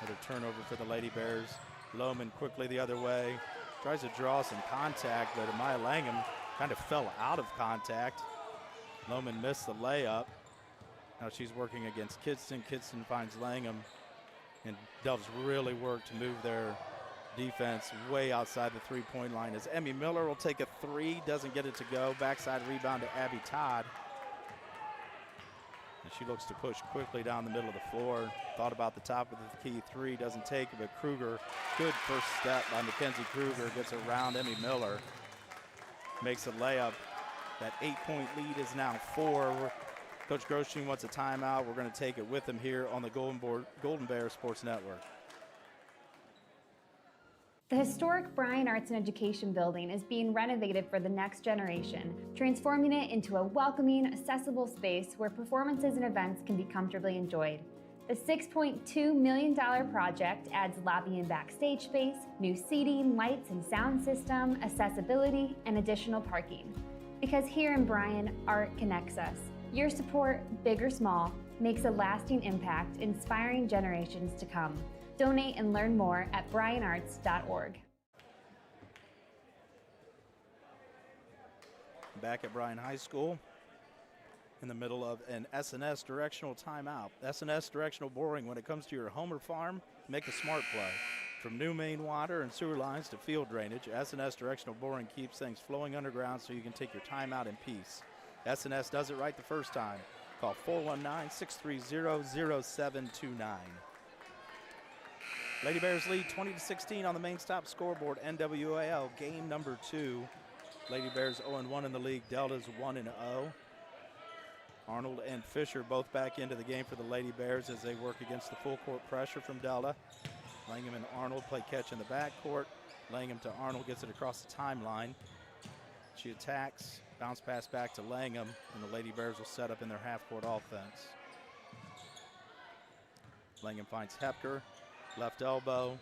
Another turnover for the Lady Bears. Lohman quickly the other way. Tries to draw some contact, but Amaya Langham kind of fell out of contact. Lohman missed the layup. Now she's working against Kidston. Kidston finds Langham. And Delta's really worked to move their defense way outside the three-point line as Emmy Miller will take a 3, doesn't get it to go. Backside rebound to Abby Todd. And she looks to push quickly down the middle of the floor. Thought about the top of the key 3, doesn't take it, but Kruger, good first step by Mackenzie Kruger, gets around Emmy Miller. Makes a layup. That 8-point lead is now 4. Coach Groshing wants a timeout. We're going to take it with him here on the Golden Bear Sports Network. The historic Bryan Arts and Education building is being renovated for the next generation, transforming it into a welcoming, accessible space where performances and events can be comfortably enjoyed. The $6.2 million project adds lobby and backstage space, new seating, lights and sound system, accessibility, and additional parking. Because here in Bryan, art connects us. Your support, big or small, makes a lasting impact, inspiring generations to come. Donate and learn more at bryanarts.org. Back at Bryan High School in the middle of an S&S directional timeout. S&S directional boring. When it comes to your home or farm, make a smart play. From new main water and sewer lines to field drainage, S&S Directional Boring keeps things flowing underground so you can take your time out in peace. S&S does it right the first time. Call 419-630-0729. Lady Bears lead 20-16 on the main stop scoreboard. NWOAL game number 2. Lady Bears 0-1 in the league. Delta's 1-0. Arnold and Fisher both back into the game for the Lady Bears as they work against the full court pressure from Delta. Langham and Arnold play catch in the backcourt. Langham to Arnold, gets it across the timeline. She attacks, bounce pass back to Langham, and the Lady Bears will set up in their half-court offense. Langham finds Hepker, left elbow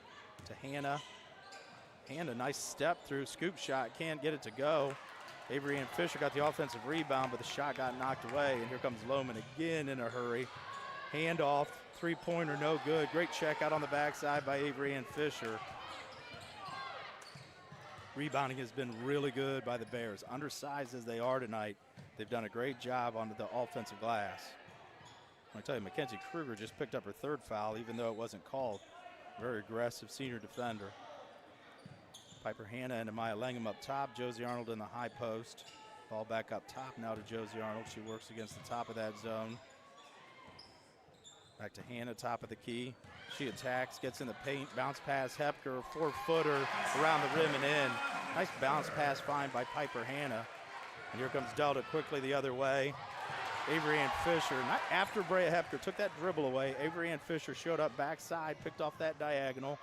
to Hannah. Hannah, nice step through, scoop shot, can't get it to go. Avery and Fisher got the offensive rebound, but the shot got knocked away, and here comes Lohman again in a hurry. Handoff, three-pointer, no good. Great check out on the backside by Avery and Fisher. Rebounding has been really good by the Bears. Undersized as they are tonight, they've done a great job on the offensive glass. I tell you, Mackenzie Kruger just picked up her third foul, even though it wasn't called. Very aggressive senior defender. Piper Hannah and Amaya Langham up top. Josie Arnold in the high post. Ball back up top now to Josie Arnold. She works against the top of that zone. Back to Hannah, top of the key. She attacks, gets in the paint, bounce pass, Hepker, 4-footer around the rim and in. Nice bounce pass find by Piper Hannah. And here comes Delta quickly the other way. Avery and Fisher, not after Brea Hepker took that dribble away. Avery and Fisher showed up backside, picked off that diagonal.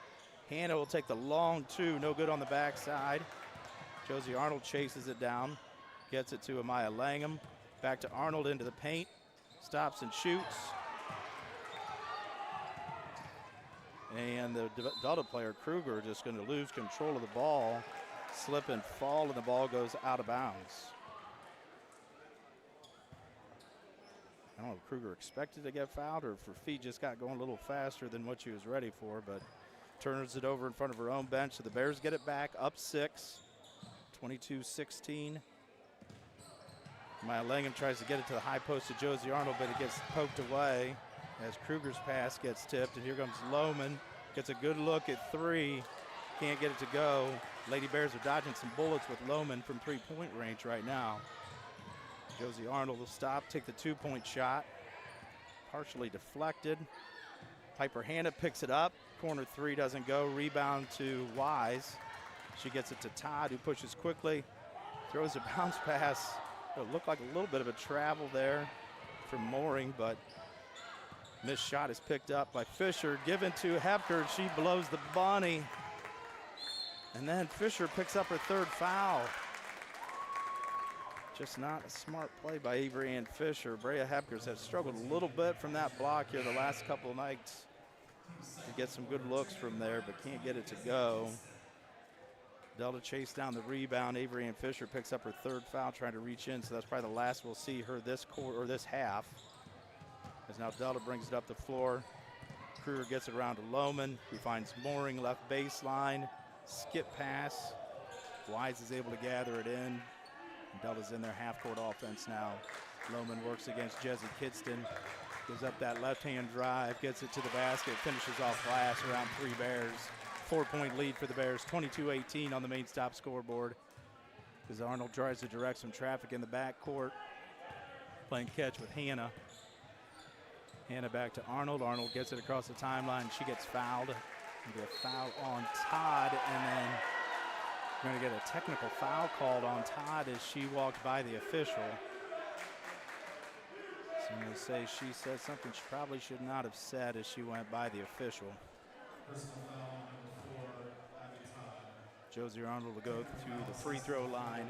Hannah will take the long two, no good on the backside. Josie Arnold chases it down, gets it to Amaya Langham. Back to Arnold into the paint, stops and shoots. And the Delta player, Kruger, just going to lose control of the ball, slip and fall, and the ball goes out of bounds. I don't know if Kruger expected to get fouled or if her feet just got going a little faster than what she was ready for, but turns it over in front of her own bench. So the Bears get it back, up 6, 22-16. Maya Langham tries to get it to the high post of Josie Arnold, but it gets poked away as Kruger's pass gets tipped. And here comes Lohman, gets a good look at three, can't get it to go. Lady Bears are dodging some bullets with Lohman from three-point range right now. Josie Arnold will stop, take the two-point shot, partially deflected. Piper Hannah picks it up. Corner three doesn't go. Rebound to Wise. She gets it to Todd, who pushes quickly. Throws a bounce pass. It looked like a little bit of a travel there from Mooring, but missed shot is picked up by Fisher. Given to Hepker. She blows the bunny. And then Fisher picks up her third foul. Just not a smart play by Avery and Fisher. Brea Hepkers have struggled a little bit from that block here the last couple of nights. To get some good looks from there, but can't get it to go. Delta chased down the rebound. Avery and Fisher picks up her third foul, trying to reach in, so that's probably the last we'll see her this quarter or this half. As now Delta brings it up the floor. Kruger gets it around to Lohman, who finds Mooring left baseline. Skip pass. Wise is able to gather it in. And Delta's in their half-court offense now. Lohman works against Jesse Kidston. Goes up that left-hand drive, gets it to the basket, finishes off glass around three Bears. 4-point lead for the Bears, 22-18 on the main stop scoreboard. As Arnold tries to direct some traffic in the backcourt. Playing catch with Hannah. Hannah back to Arnold. Arnold gets it across the timeline. She gets fouled. There'll be a foul on Todd, and then we're going to get a technical foul called on Todd as she walked by the official. So I'm going to say she said something she probably should not have said as she went by the official. Josie Arnold will go to the free throw line.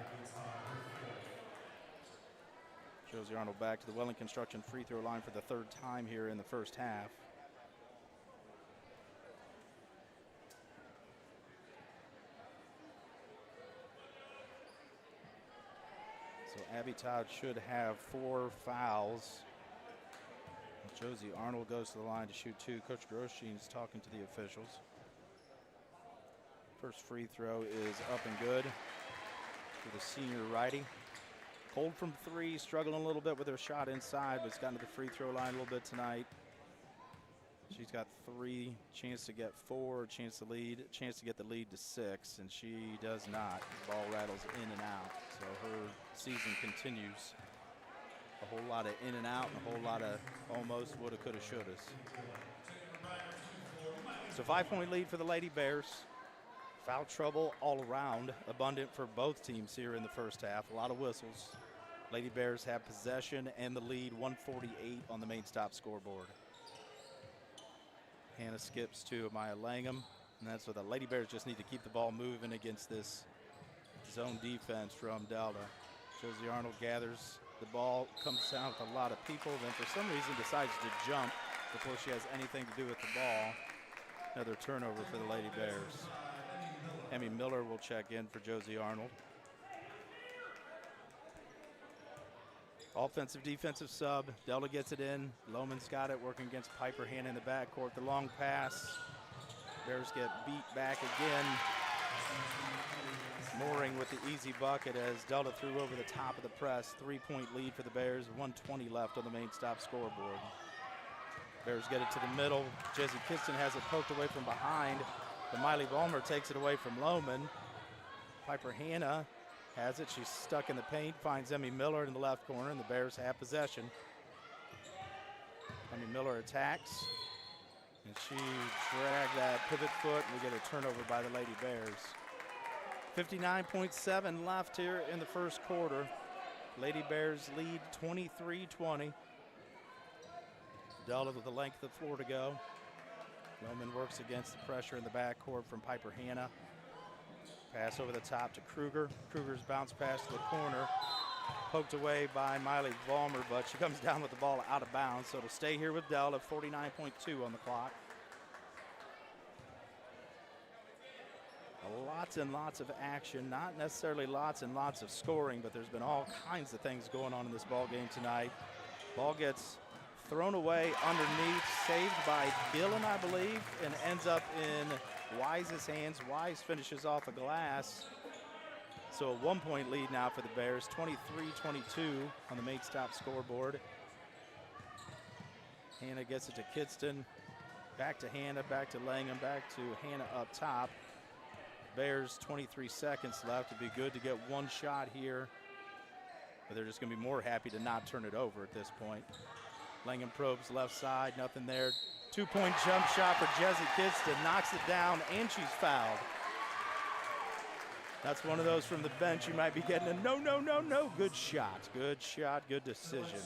Josie Arnold back to the Welling Construction free throw line for the third time here in the first half. So Abby Todd should have 4 fouls. Josie Arnold goes to the line to shoot 2. Coach Grosjean's talking to the officials. First free throw is up and good for the senior righty. Cold from 3, struggling a little bit with her shot inside, but has gotten to the free throw line a little bit tonight. She's got 3, chance to get 4, chance to get the lead to 6, and she does not. The ball rattles in and out, so her season continues. A whole lot of in and out and a whole lot of almost woulda, coulda, shouldas. So 5-point lead for the Lady Bears. Foul trouble all around, abundant for both teams here in the first half. A lot of whistles. Lady Bears have possession and the lead, 148 on the main stop scoreboard. Hannah skips to Maya Langham, and that's what the Lady Bears just need to keep the ball moving against this zone defense from Delta. Josie Arnold gathers the ball, comes down with a lot of people, then for some reason decides to jump before she has anything to do with the ball. Another turnover for the Lady Bears. Emmy Miller will check in for Josie Arnold. Offensive, defensive sub. Delta gets it in. Lohman's got it, working against Piper Hannah in the backcourt. The long pass. Bears get beat back again. Mooring with the easy bucket as Delta threw over the top of the press. 3-point lead for the Bears, 1:20 left on the main stop scoreboard. Bears get it to the middle. Jesse Kidston has it poked away from behind. But Miley Ballmer takes it away from Lohman. Piper Hannah has it. She's stuck in the paint, finds Emmy Miller in the left corner, and the Bears have possession. Emmy Miller attacks, and she dragged that pivot foot, and we get a turnover by the Lady Bears. 59.7 left here in the first quarter. Lady Bears lead 23-20. Delta with the length of the floor to go. Lohman works against the pressure in the backcourt from Piper Hannah. Pass over the top to Kruger. Kruger's bounce pass to the corner. Poked away by Miley Ballmer, but she comes down with the ball out of bounds. So it'll stay here with Delta, 49.2 on the clock. Lots and lots of action, not necessarily lots and lots of scoring, but there's been all kinds of things going on in this ball game tonight. Ball gets thrown away underneath, saved by Dillon, I believe, and ends up in Wise's hands. Wise finishes off a glass. So a 1-point lead now for the Bears, 23-22 on the main stop scoreboard. Hannah gets it to Kidston, back to Hannah, back to Langham, back to Hannah up top. Bears 23 seconds left. It'd be good to get one shot here, but they're just going to be more happy to not turn it over at this point. Langham probes left side, nothing there. 2-point jump shot for Jesse Kidston, knocks it down, and she's fouled. That's one of those from the bench you might be getting a no, no, no, no. Good shot, good decision.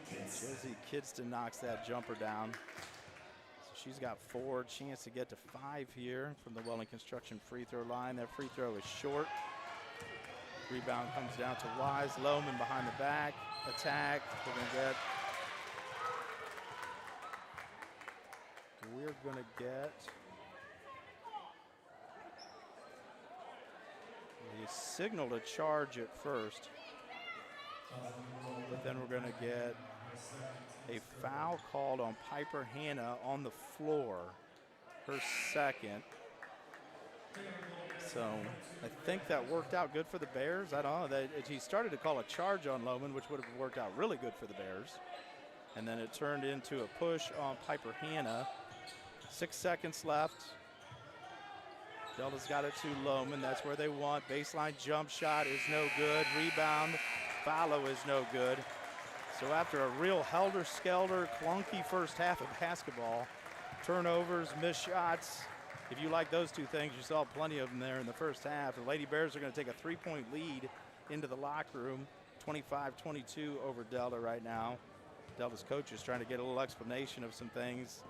Jesse Kidston knocks that jumper down. She's got 4, chance to get to 5 here from the Welling Construction free throw line. That free throw is short. Rebound comes down to Wise. Lohman behind the back. Attack. We're gonna get the signal to charge at first, but then we're gonna get a foul called on Piper Hannah on the floor, her second. So I think that worked out good for the Bears. I don't know. He started to call a charge on Lohman, which would have worked out really good for the Bears. And then it turned into a push on Piper Hannah. 6 seconds left. Delta's got it to Lohman. That's where they want. Baseline jump shot is no good. Rebound, follow is no good. So after a real helter-skelter, clunky first half of basketball, turnovers, missed shots, if you like those two things, you saw plenty of them there in the first half. The Lady Bears are going to take a 3-point lead into the locker room, 25-22 over Delta right now. Delta's coach is trying to get a little explanation of some things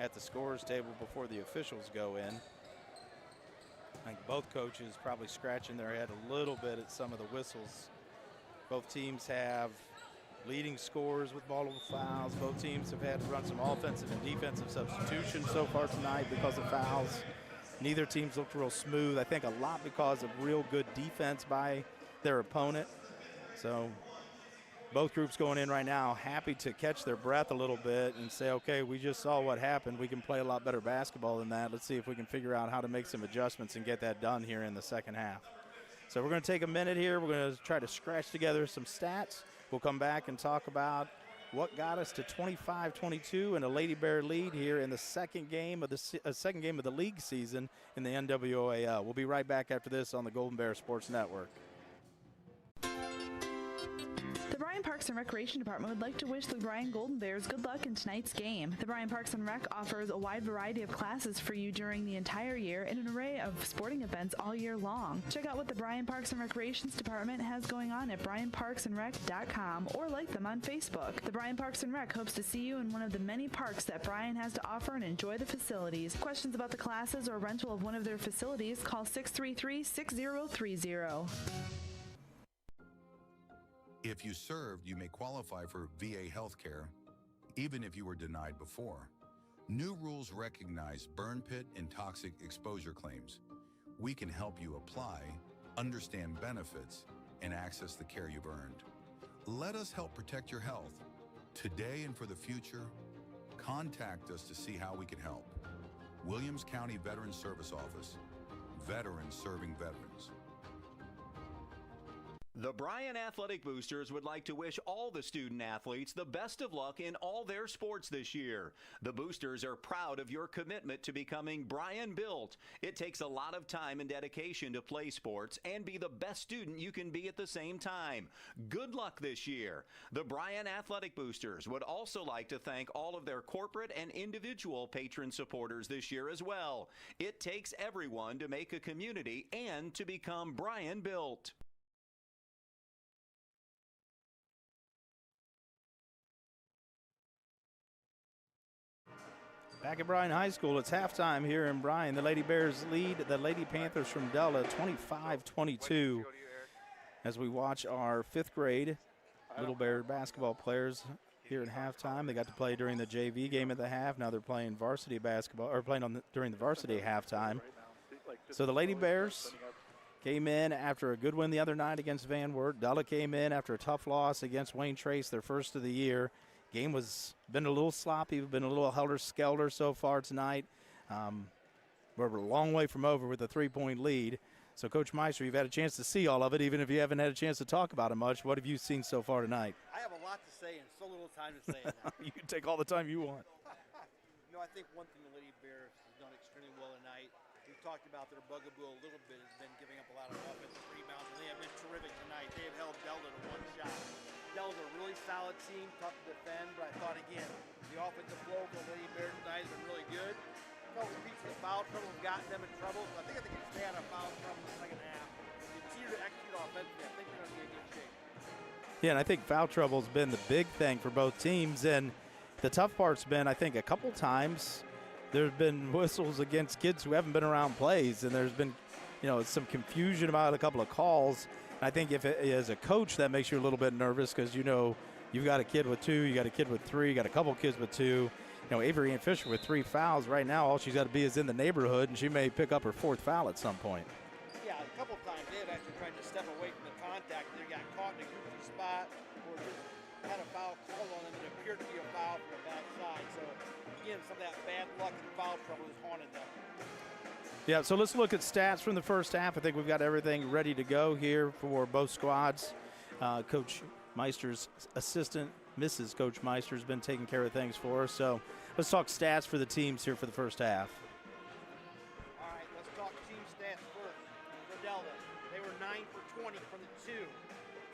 at the scorers table before the officials go in. I think both coaches probably scratching their head a little bit at some of the whistles. Both teams have leading scorers with multiple fouls. Both teams have had to run some offensive and defensive substitutions so far tonight because of fouls. Neither team's looked real smooth. I think a lot because of real good defense by their opponent. So both groups going in right now happy to catch their breath a little bit and say, okay, we just saw what happened. We can play a lot better basketball than that. Let's see if we can figure out how to make some adjustments and get that done here in the second half. So we're going to take a minute here. We're going to try to scratch together some stats. We'll come back and talk about what got us to 25-22 and a Lady Bear lead here in the second game of the league season in the NWOAL. We'll be right back after this on the Golden Bear Sports Network. The Bryan Parks and Recreation Department would like to wish the Bryan Golden Bears good luck in tonight's game. The Bryan Parks and Rec offers a wide variety of classes for you during the entire year and an array of sporting events all year long. Check out what the Bryan Parks and Recreations Department has going on at bryanparksandrec.com or like them on Facebook. The Bryan Parks and Rec hopes to see you in one of the many parks that Bryan has to offer and enjoy the facilities. Questions about the classes or rental of one of their facilities, call 633-6030. If you served, you may qualify for VA health care, even if you were denied before. New rules recognize burn pit and toxic exposure claims. We can help you apply, understand benefits, and access the care you've earned. Let us help protect your health. Today and for the future, contact us to see how we can help. Williams County Veterans Service Office. Veterans serving veterans. The Bryan Athletic Boosters would like to wish all the student athletes the best of luck in all their sports this year. The Boosters are proud of your commitment to becoming Bryan built. It takes a lot of time and dedication to play sports and be the best student you can be at the same time. Good luck this year. The Bryan Athletic Boosters would also like to thank all of their corporate and individual patron supporters this year as well. It takes everyone to make a community and to become Bryan built. Back at Bryan High School, it's halftime here in Bryan. The Lady Bears lead the Lady Panthers from Delta 25-22 as we watch our fifth grade Little Bear basketball players here at halftime. They got to play during the JV game at the half. Now they're playing varsity basketball, or playing during the varsity halftime. So the Lady Bears came in after a good win the other night against Van Wert. Delta came in after a tough loss against Wayne Trace, their first of the year. Game was been a little sloppy, been a little helter-skelter so far tonight. We're a long way from over with a 3-point lead. So, Coach Meister, you've had a chance to see all of it, even if you haven't had a chance to talk about it much. What have you seen so far tonight? I have a lot to say and so little time to say it. You can take all the time you want. I think one thing the Lady Bears has done extremely well tonight, we've talked about their bugaboo a little bit, has been giving up a lot of offensive rebounds, and they have been terrific tonight. They have held Delta to one shot. Delta's a really solid team, tough to defend, but I thought, again, the offensive flow for the Lady Bears tonight has been really good. A couple of pieces of foul trouble have gotten them in trouble, so I think they can stay out of foul trouble in the second half. Continue to execute offensively, I think they're going to be in good shape. Yeah, and I think foul trouble's been the big thing for both teams, and the tough part's been, I think, a couple times there's been whistles against kids who haven't been around plays, and there's been, some confusion about a couple of calls. I think if it is a coach, that makes you a little bit nervous because, you've got a kid with 2, you got a kid with 3, you got a couple kids with 2. Avery Ann Fisher with 3 fouls. Right now, all she's got to be is in the neighborhood, and she may pick up her 4th foul at some point. Yeah, a couple of times they had actually tried to step away from the contact. They got caught in a goofy spot or just had a foul call on them and it appeared to be a foul from the backside. So, again, some of that bad luck and foul trouble has haunted them. Yeah, so let's look at stats from the first half. I think we've got everything ready to go here for both squads. Coach Meister's assistant, Mrs. Coach Meister, has been taking care of things for us. So let's talk stats for the teams here for the first half. All right, let's talk team stats first. For Delta, they were 9 for 20 from the 2,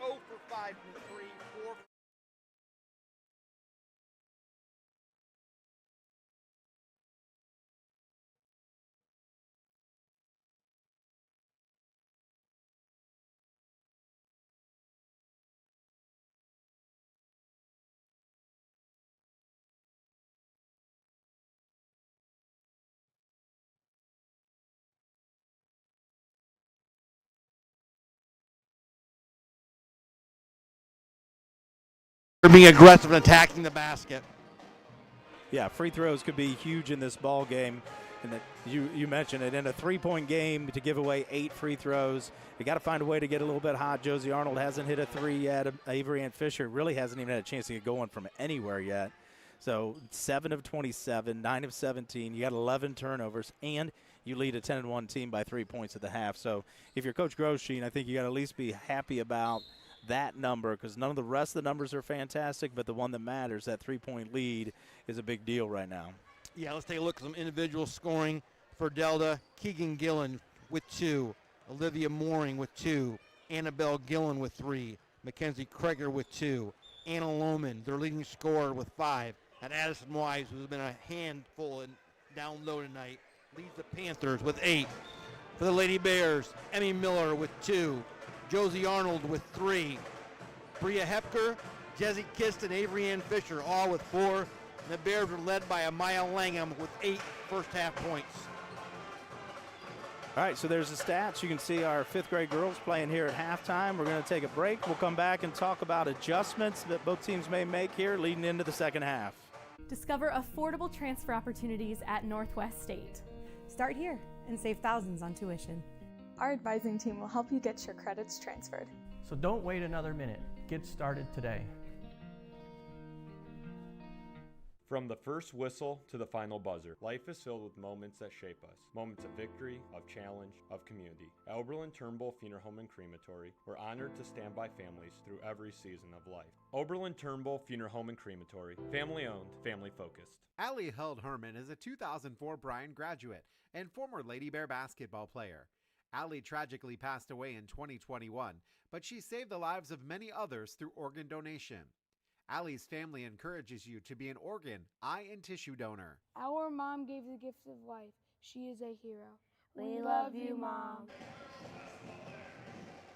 0 for 5 from the 3, 4 for being aggressive and attacking the basket. Yeah, free throws could be huge in this ball game. And that you mentioned it, in a 3-point game to give away 8 free throws. You got to find a way to get a little bit hot. Josie Arnold hasn't hit a 3 yet. Avery Ann Fisher really hasn't even had a chance to get going from anywhere yet. So 7 of 27, 9 of 17. You got 11 turnovers, and you lead a 10-1 team by 3 points at the half. So if you're Coach Groshine, I think you got to at least be happy about that number, because none of the rest of the numbers are fantastic, but the one that matters, that 3-point lead, is a big deal right now. Yeah, let's take a look at some individual scoring for Delta. Keegan Gillen with 2. Olivia Mooring with 2. Annabelle Gillen with 3. Mackenzie Kreger with 2. Anna Lohman, their leading scorer, with 5. And Addison Wise, who's been a handful and down low tonight, leads the Panthers with 8. For the Lady Bears, Emmy Miller with 2. Josie Arnold with 3. Bria Hepker, Jesse Kist, and Avery Ann Fisher, all with 4. And the Bears are led by Amaya Langham with 8 first-half points. All right, so there's the stats. You can see our 5th grade girls playing here at halftime. We're going to take a break. We'll come back and talk about adjustments that both teams may make here leading into the second half. Discover affordable transfer opportunities at Northwest State. Start here and save thousands on tuition. Our advising team will help you get your credits transferred. So don't wait another minute. Get started today. From the first whistle to the final buzzer, life is filled with moments that shape us. Moments of victory, of challenge, of community. At Oberlin-Turnbull Funeral Home and Crematory, we're honored to stand by families through every season of life. Oberlin-Turnbull Funeral Home and Crematory, family owned, family focused. Allie Held Herman is a 2004 Bryan graduate and former Lady Bear basketball player. Allie tragically passed away in 2021, but she saved the lives of many others through organ donation. Allie's family encourages you to be an organ, eye, and tissue donor. Our mom gave the gift of life. She is a hero. We love you, Mom.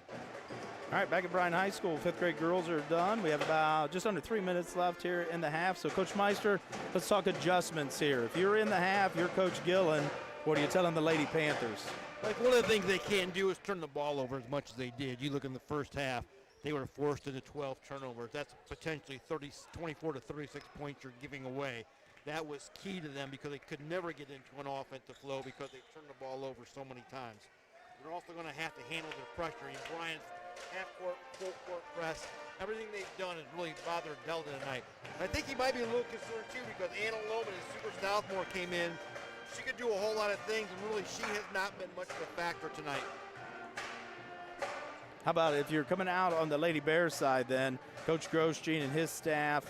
All right, back at Bryan High School, 5th grade girls are done. We have about just under 3 minutes left here in the half. So, Coach Meister, let's talk adjustments here. If you're in the half, you're Coach Gillen. What are you telling the Lady Panthers? Like, one of the things they can't do is turn the ball over as much as they did. You look in the first half, they were forced into 12 turnovers. That's potentially 24 to 36 points you're giving away. That was key to them because they could never get into an offensive flow because they turned the ball over so many times. They're also going to have to handle their pressure. And Bryan's half-court, full-court press, everything they've done has really bothered Delta tonight. I think he might be a little concerned, too, because Anna Lohman, as super sophomore, came in. She could do a whole lot of things, and really she has not been much of a factor tonight. How about if you're coming out on the Lady Bears side then, Coach Grosjean and his staff,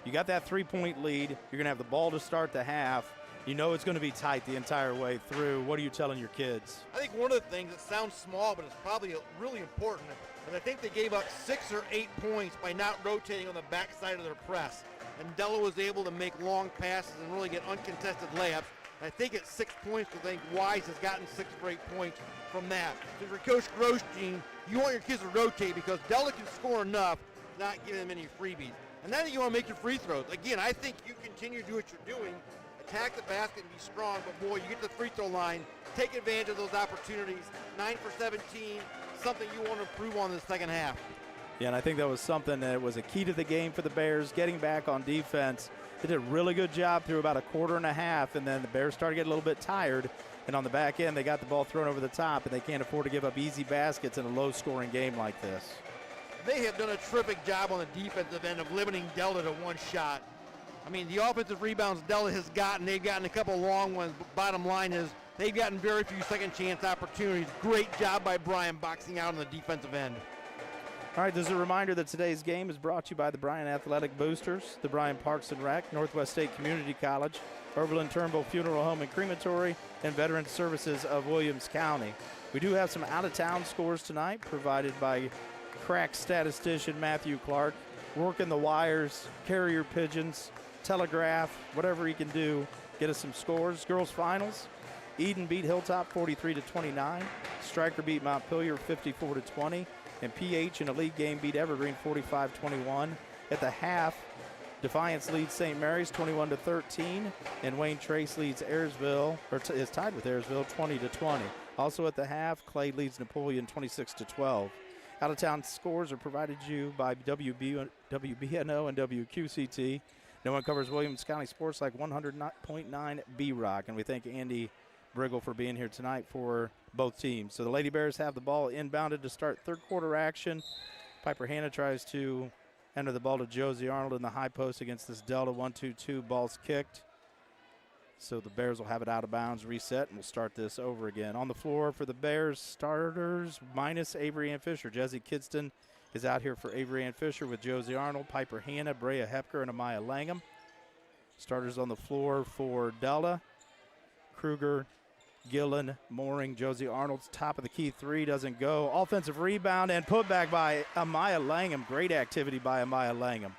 you got that 3-point lead. You're going to have the ball to start the half. You know it's going to be tight the entire way through. What are you telling your kids? I think one of the things that sounds small, but it's probably really important, and I think they gave up 6 or 8 points by not rotating on the backside of their press. And Della was able to make long passes and really get uncontested layups. I think at 6 points, I think Wise has gotten 6 or 8 points from that. So for Coach Grosjean, you want your kids to rotate because Della can score enough, not giving them any freebies. And then you want to make your free throws. Again, I think you continue to do what you're doing, attack the basket and be strong, but boy, you get to the free throw line, take advantage of those opportunities. 9 for 17, something you want to improve on in the second half. Yeah, and I think that was something that was a key to the game for the Bears, getting back on defense. They did a really good job through about a quarter and a half, and then the Bears started to get a little bit tired. And on the back end, they got the ball thrown over the top, and they can't afford to give up easy baskets in a low-scoring game like this. They have done a terrific job on the defensive end of limiting Delta to one shot. I mean, the offensive rebounds Delta has gotten, they've gotten a couple long ones, but bottom line is they've gotten very few second-chance opportunities. Great job by Bryan boxing out on the defensive end. All right, there's a reminder that today's game is brought to you by the Bryan Athletic Boosters, the Bryan Parks and Rec, Northwest State Community College, Oberlin-Turnbull Funeral Home and Crematory, and Veterans Services of Williams County. We do have some out-of-town scores tonight provided by crack statistician Matthew Clark, working the wires, carrier pigeons, telegraph, whatever he can do, get us some scores. Girls finals, Eden beat Hilltop 43-29, Stryker beat Montpelier 54-20, and PH in a league game beat Evergreen 45-21. At the half, Defiance leads St. Mary's 21-13, and Wayne Trace leads Ayersville, is tied with Ayersville 20-20. Also at the half, Clay leads Napoleon 26-12. Out-of-town scores are provided to you by WBNO and WQCT. No one covers Williams County sports like 100.9 B-Rock, and we thank Andy Briggle for being here tonight for both teams. So the Lady Bears have the ball inbounded to start third quarter action. Piper Hanna tries to enter the ball to Josie Arnold in the high post against this Delta 1-2-2. Ball's kicked. So the Bears will have it out of bounds, reset, and we'll start this over again. On the floor for the Bears starters, minus Avery Ann Fisher. Jessie Kidston is out here for Avery Ann Fisher with Josie Arnold, Piper Hanna, Brea Hepker, and Amaya Langham. Starters on the floor for Delta. Kruger, Gillen, Mooring, Josie Arnold's top of the key three doesn't go. Offensive rebound and put back by Amaya Langham. Great activity by Amaya Langham.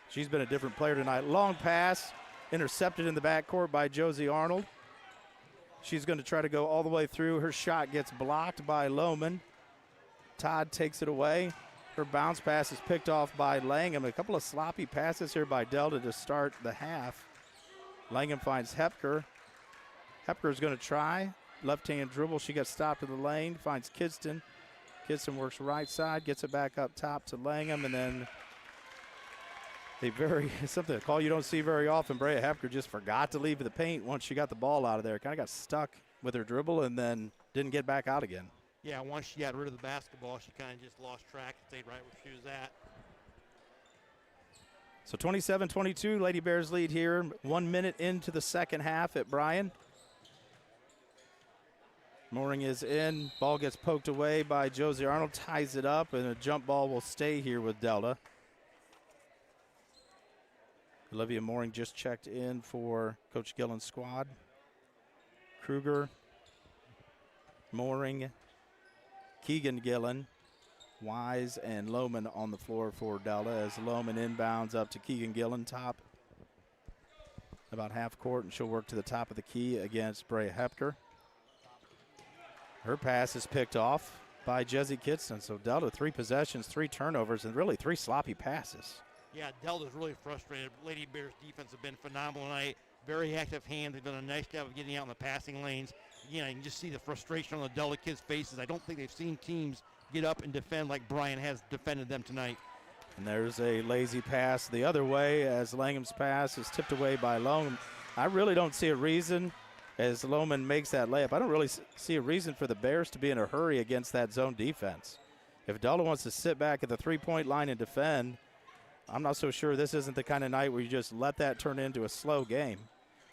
She's been a different player tonight. Long pass, intercepted in the backcourt by Josie Arnold. She's going to try to go all the way through. Her shot gets blocked by Lohman. Todd takes it away. Her bounce pass is picked off by Langham. A couple of sloppy passes here by Delta to start the half. Langham finds Hepker. Hepker's going to try. Left-hand dribble. She gets stopped in the lane. Finds Kidston. Kidston works right side. Gets it back up top to Langham. And then something a call you don't see very often. Brea Hepker just forgot to leave the paint once she got the ball out of there. Kind of got stuck with her dribble and then didn't get back out again. Yeah, once she got rid of the basketball, she kind of just lost track and stayed right where she was at. So 27-22, Lady Bears lead here. 1 minute into the second half at Bryan. Mooring is in. Ball gets poked away by Josie Arnold. Ties it up, and a jump ball will stay here with Delta. Olivia Mooring just checked in for Coach Gillen's squad. Kruger, Mooring, Keegan Gillen, Wise, and Lohman on the floor for Delta as Lohman inbounds up to Keegan Gillen, top about half court, and she'll work to the top of the key against Brea Hepker. Her pass is picked off by Jesse Kidston. So Delta 3 possessions, 3 turnovers, and really 3 sloppy passes. Yeah, Delta's really frustrated. Lady Bears defense have been phenomenal tonight. Very active hands. They've done a nice job of getting out in the passing lanes. Again, you can just see the frustration on the Delta kids' faces. I don't think they've seen teams get up and defend like Bryan has defended them tonight. And there's a lazy pass the other way as Langham's pass is tipped away by Lohman. I really don't see a reason as Lohman makes that layup. I don't really see a reason for the Bears to be in a hurry against that zone defense. If Delta wants to sit back at the three-point line and defend, I'm not so sure this isn't the kind of night where you just let that turn into a slow game.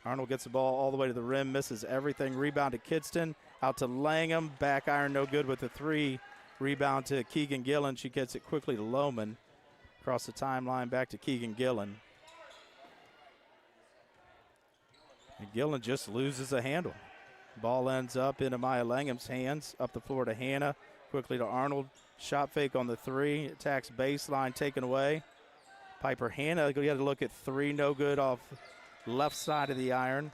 Arnold gets the ball all the way to the rim, misses everything. Rebound to Kidston, out to Langham. Back iron no good with the 3. Rebound to Keegan Gillen. She gets it quickly to Lohman. Across the timeline, back to Keegan Gillen. And Gillen just loses a handle. Ball ends up in Amaya Langham's hands. Up the floor to Hannah. Quickly to Arnold. Shot fake on the 3. Attacks baseline, taken away. Piper Hannah, you got to look at 3, no good off left side of the iron.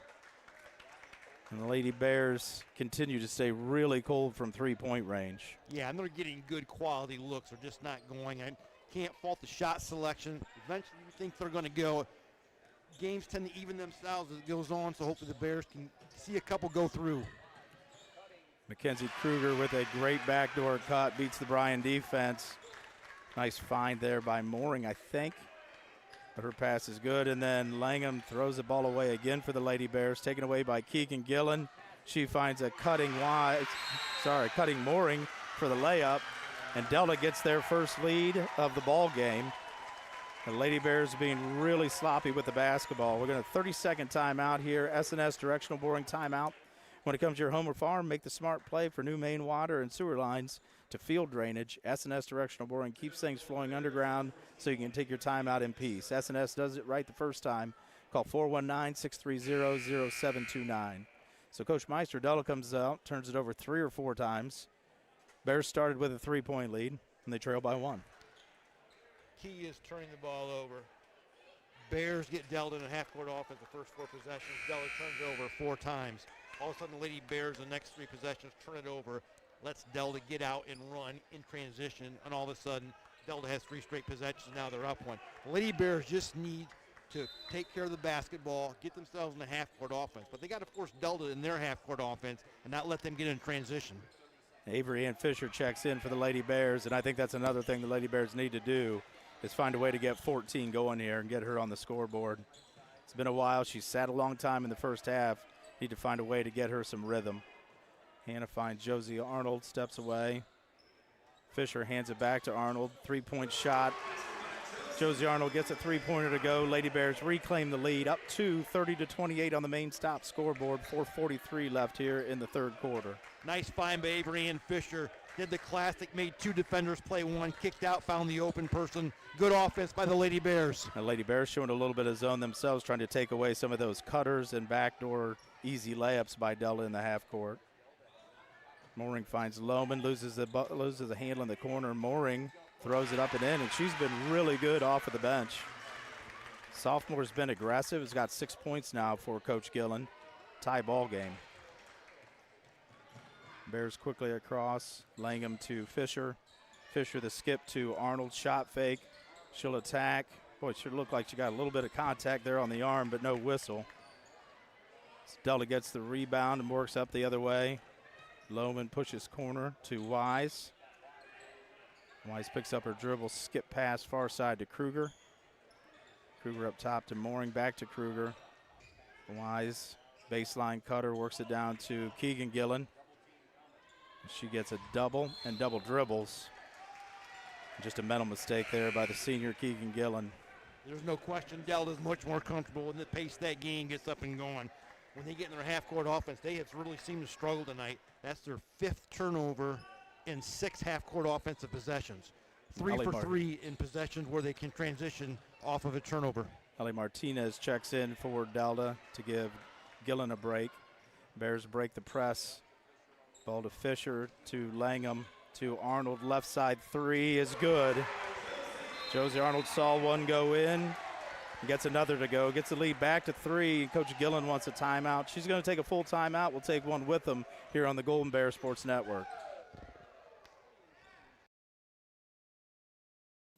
And the Lady Bears continue to stay really cold from three-point range. Yeah, and they're getting good quality looks. They're just not going. I can't fault the shot selection. Eventually you think they're going to go. Games tend to even themselves as it goes on, so hopefully the Bears can see a couple go through. Mackenzie Kruger with a great backdoor cut beats the Bryan defense. Nice find there by Mooring, I think. But her pass is good, and then Langham throws the ball away again for the Lady Bears, taken away by Keegan Gillen. She finds a cutting Mooring for the layup, and Delta gets their first lead of the ball game. The Lady Bears being really sloppy with the basketball. We're going to 30-second timeout here. S&S directional boring timeout. When it comes to your home or farm, make the smart play for new main water and sewer lines to field drainage. S&S directional boring keeps things flowing underground so you can take your time out in peace. S&S does it right the first time. Call 419-630-0729. So Coach Meister, Delta comes out, turns it over 3 or 4 times. Bears started with a 3-point lead, and they trail by 1. Key is turning the ball over. Bears get Delta in a half-court offense the first 4 possessions. Delta turns it over 4 times. All of a sudden, the Lady Bears, the next 3 possessions, turn it over. Lets Delta get out and run in transition, and all of a sudden, Delta has 3 straight possessions. Now they're up 1. The Lady Bears just need to take care of the basketball, get themselves in the half-court offense. But they got to force Delta in their half-court offense and not let them get in transition. Avery Ann Fisher checks in for the Lady Bears, and I think that's another thing the Lady Bears need to do is find a way to get 14 going here and get her on the scoreboard. It's been a while. She's sat a long time in the first half. Need to find a way to get her some rhythm. Hannah finds Josie Arnold, steps away. Fisher hands it back to Arnold. 3-point shot Josie Arnold gets a three-pointer to go. Lady Bears reclaim the lead, up to 30-28 on the main stop scoreboard. 4:43 left here in the third quarter. Nice find by Avery Ann Fisher. Did the classic, made two defenders play one, kicked out, found the open person. Good offense by the Lady Bears. The Lady Bears showing a little bit of zone themselves, trying to take away some of those cutters and backdoor easy layups by Delta in the half court. Mooring finds Lohman, loses the handle in the corner. Mooring throws it up and in, and she's been really good off of the bench. Sophomore's been aggressive. Has got 6 points now for Coach Gillen. Tie ball game. Bears quickly across. Langham to Fisher. Fisher the skip to Arnold. Shot fake. She'll attack. Boy, it should look like she got a little bit of contact there on the arm, but no whistle. Delta gets the rebound and works up the other way. Lohman pushes corner to Wise. Wise picks up her dribble, skip pass far side to Kruger. Kruger up top to Mooring, back to Kruger. Wise, baseline cutter, works it down to Keegan Gillen. She gets a double and double dribbles. Just a mental mistake there by the senior Keegan Gillen. There's no question Delta's much more comfortable when the pace that game gets up and going. When they get in their half-court offense, they have really seemed to struggle tonight. That's their 5th turnover in 6 half-court offensive possessions. 3 for 3 in possessions where they can transition off of a turnover. Ellie Martinez checks in for Delta to give Gillen a break. Bears break the press. Ball to Fisher, to Langham, to Arnold. Left side three is good. Josie Arnold saw one go in. Gets another to go. Gets the lead back to 3. Coach Gillen wants a timeout. She's going to take a full timeout. We'll take one with them here on the Golden Bear Sports Network.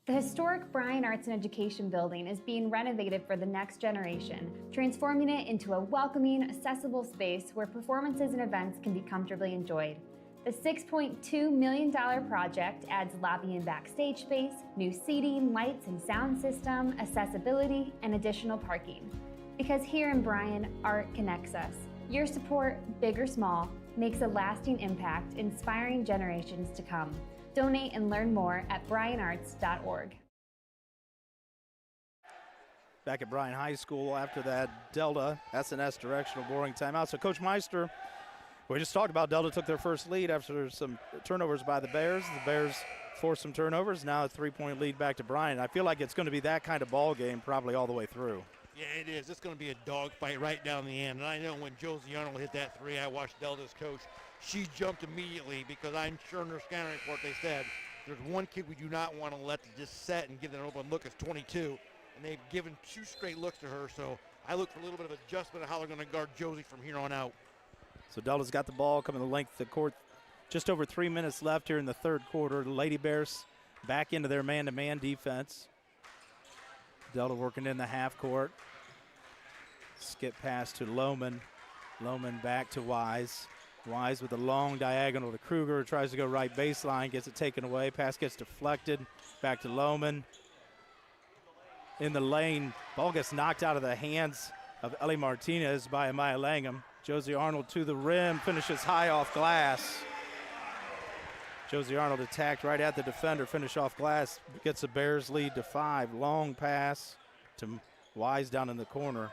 The historic Bryan Arts and Education building is being renovated for the next generation, transforming it into a welcoming, accessible space where performances and events can be comfortably enjoyed. The $6.2 million project adds lobby and backstage space, new seating, lights and sound system, accessibility, and additional parking. Because here in Bryan, art connects us. Your support, big or small, makes a lasting impact, inspiring generations to come. Donate and learn more at bryanarts.org. Back at Bryan High School after that Delta SNS directional boring timeout. So Coach Meister, we just talked about Delta took their first lead after some turnovers by the Bears. The Bears forced some turnovers. Now a 3-point lead back to Bryan. I feel like it's going to be that kind of ball game probably all the way through. Yeah, it is. It's going to be a dogfight right down the end. And I know when Josie Arnold hit that 3, I watched Delta's coach. She jumped immediately because I'm sure in their scouting report they said there's one kid we do not want to let to just set and give them an open look. It's 22. And they've given 2 straight looks to her. So I look for a little bit of adjustment of how they're going to guard Josie from here on out. So Delta's got the ball coming the length of the court. Just over 3 minutes left here in the third quarter. The Lady Bears back into their man-to-man defense. Delta working in the half court. Skip pass to Lohman. Lohman back to Wise. Wise with a long diagonal to Kruger. Tries to go right baseline. Gets it taken away. Pass gets deflected. Back to Lohman. In the lane. Ball gets knocked out of the hands of Ellie Martinez by Amaya Langham. Josie Arnold to the rim. Finishes high off glass. Josie Arnold attacked right at the defender. Finish off glass. Gets the Bears lead to 5. Long pass to Wise down in the corner.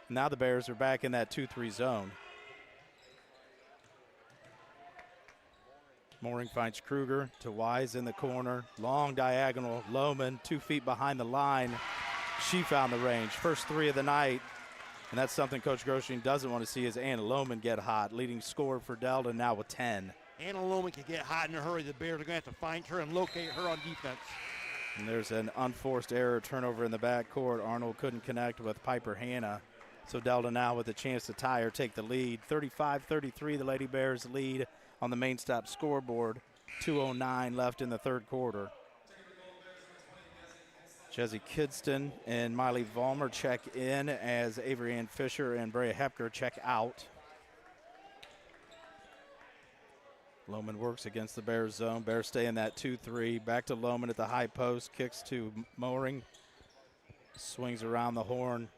Now the Bears are back in that 2-3 zone. Mooring finds Kruger to Wise in the corner. Long diagonal. Lohman 2 feet behind the line. She found the range. First 3 of the night. And that's something Coach Groshing doesn't want to see is Anna Lohman get hot. Leading scorer for Delta now with 10. Anna Lohman can get hot in a hurry. The Bears are going to have to find her and locate her on defense. And there's an unforced error turnover in the backcourt. Arnold couldn't connect with Piper Hanna. So Delta now with a chance to tie or take the lead. 35-33, the Lady Bears lead on the main stop scoreboard. 2:09 left in the third quarter. Jesse Kidston and Miley Vollmer check in as Avery Ann Fisher and Brea Hepker check out. Lohman works against the Bears zone. Bears stay in that 2-3. Back to Lohman at the high post. Kicks to Mooring. Swings around the horn.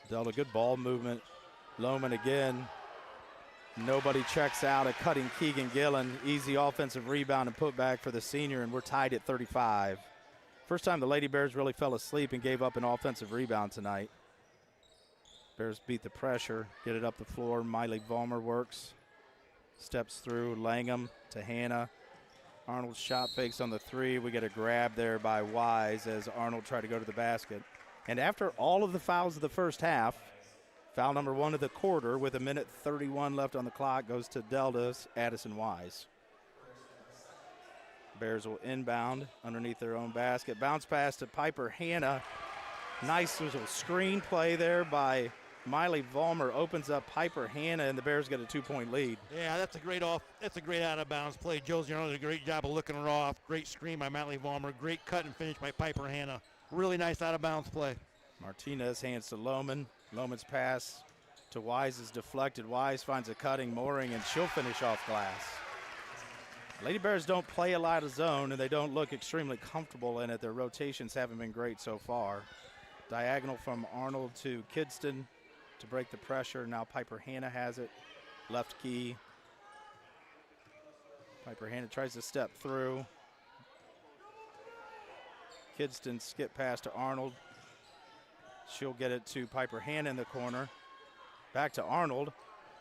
Delta, good ball movement. Lohman again. Nobody checks out. A cutting Keegan Gillen. Easy offensive rebound and put back for the senior, and we're tied at 35. First time the Lady Bears really fell asleep and gave up an offensive rebound tonight. Bears beat the pressure, get it up the floor. Miley Vollmer works, steps through. Langham to Hannah. Arnold shot fakes on the three. We get a grab there by Wise as Arnold tried to go to the basket. And after all of the fouls of the first half, foul number 1 of the quarter with 1:31 left on the clock goes to Delta's Addison Wise. Bears will inbound underneath their own basket. Bounce pass to Piper Hannah. Nice little screen play there by Miley Vollmer. Opens up Piper Hannah, and the Bears get a 2-point lead. Yeah, that's a great out of bounds play. Josie Arnold did a great job of looking her off. Great screen by Miley Vollmer. Great cut and finish by Piper Hannah. Really nice out of bounds play. Martinez hands to Lohman. Lohman's pass to Wise is deflected. Wise finds a cutting Mooring, and she'll finish off glass. Lady Bears don't play a lot of zone, and they don't look extremely comfortable in it. Their rotations haven't been great so far. Diagonal from Arnold to Kidston to break the pressure. Now Piper Hannah has it. Left key. Piper Hannah tries to step through. Kidston skip pass to Arnold. She'll get it to Piper Hannah in the corner. Back to Arnold.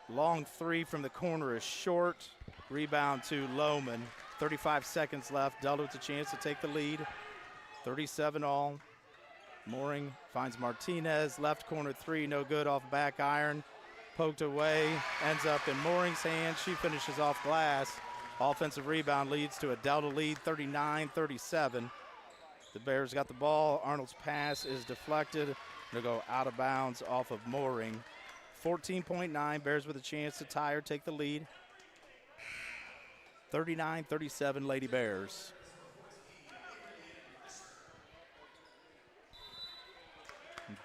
Long three from the corner is short. Rebound to Lohman. 35 seconds left. Delta with a chance to take the lead. 37 all. Mooring finds Martinez. Left corner three, no good off back iron. Poked away. Ends up in Mooring's hands. She finishes off glass. Offensive rebound leads to a Delta lead, 39-37. The Bears got the ball. Arnold's pass is deflected. They'll go out of bounds off of Mooring. 14.9. Bears with a chance to tie or take the lead. 39-37 Lady Bears.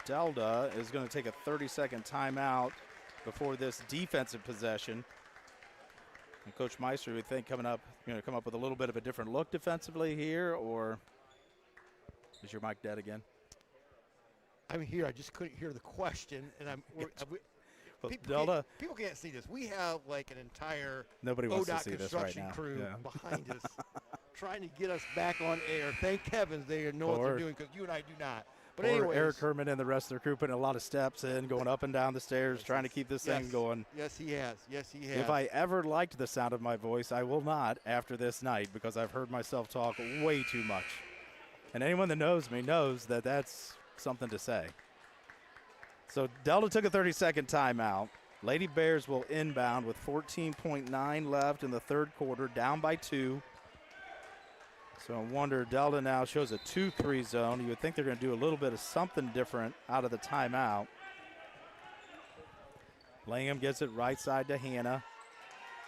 Delta is going to take a 30-second timeout before this defensive possession. And Coach Meister, we think coming up, going to come up with a little bit of a different look defensively here, or is your mic dead again? I'm here. I just couldn't hear the question, and Well, Delta, people can't see this. We have like an entire nobody wants ODOT to see this construction right now. crew Yeah. behind us trying to get us back on air. Thank heavens they know what they're doing, because you and I do not. But anyways, Eric Herman and the rest of their crew putting a lot of steps in, going up and down the stairs, trying to keep this thing going. Yes, he has. Yes, he has. If I ever liked the sound of my voice, I will not after this night, because I've heard myself talk way too much. And anyone that knows me knows that that's something to say. So Delta took a 30-second timeout. Lady Bears will inbound with 14.9 left in the third quarter, down by 2. So I wonder, Delta now shows a 2-3 zone. You would think they're going to do a little bit of something different out of the timeout. Langham gets it right side to Hannah.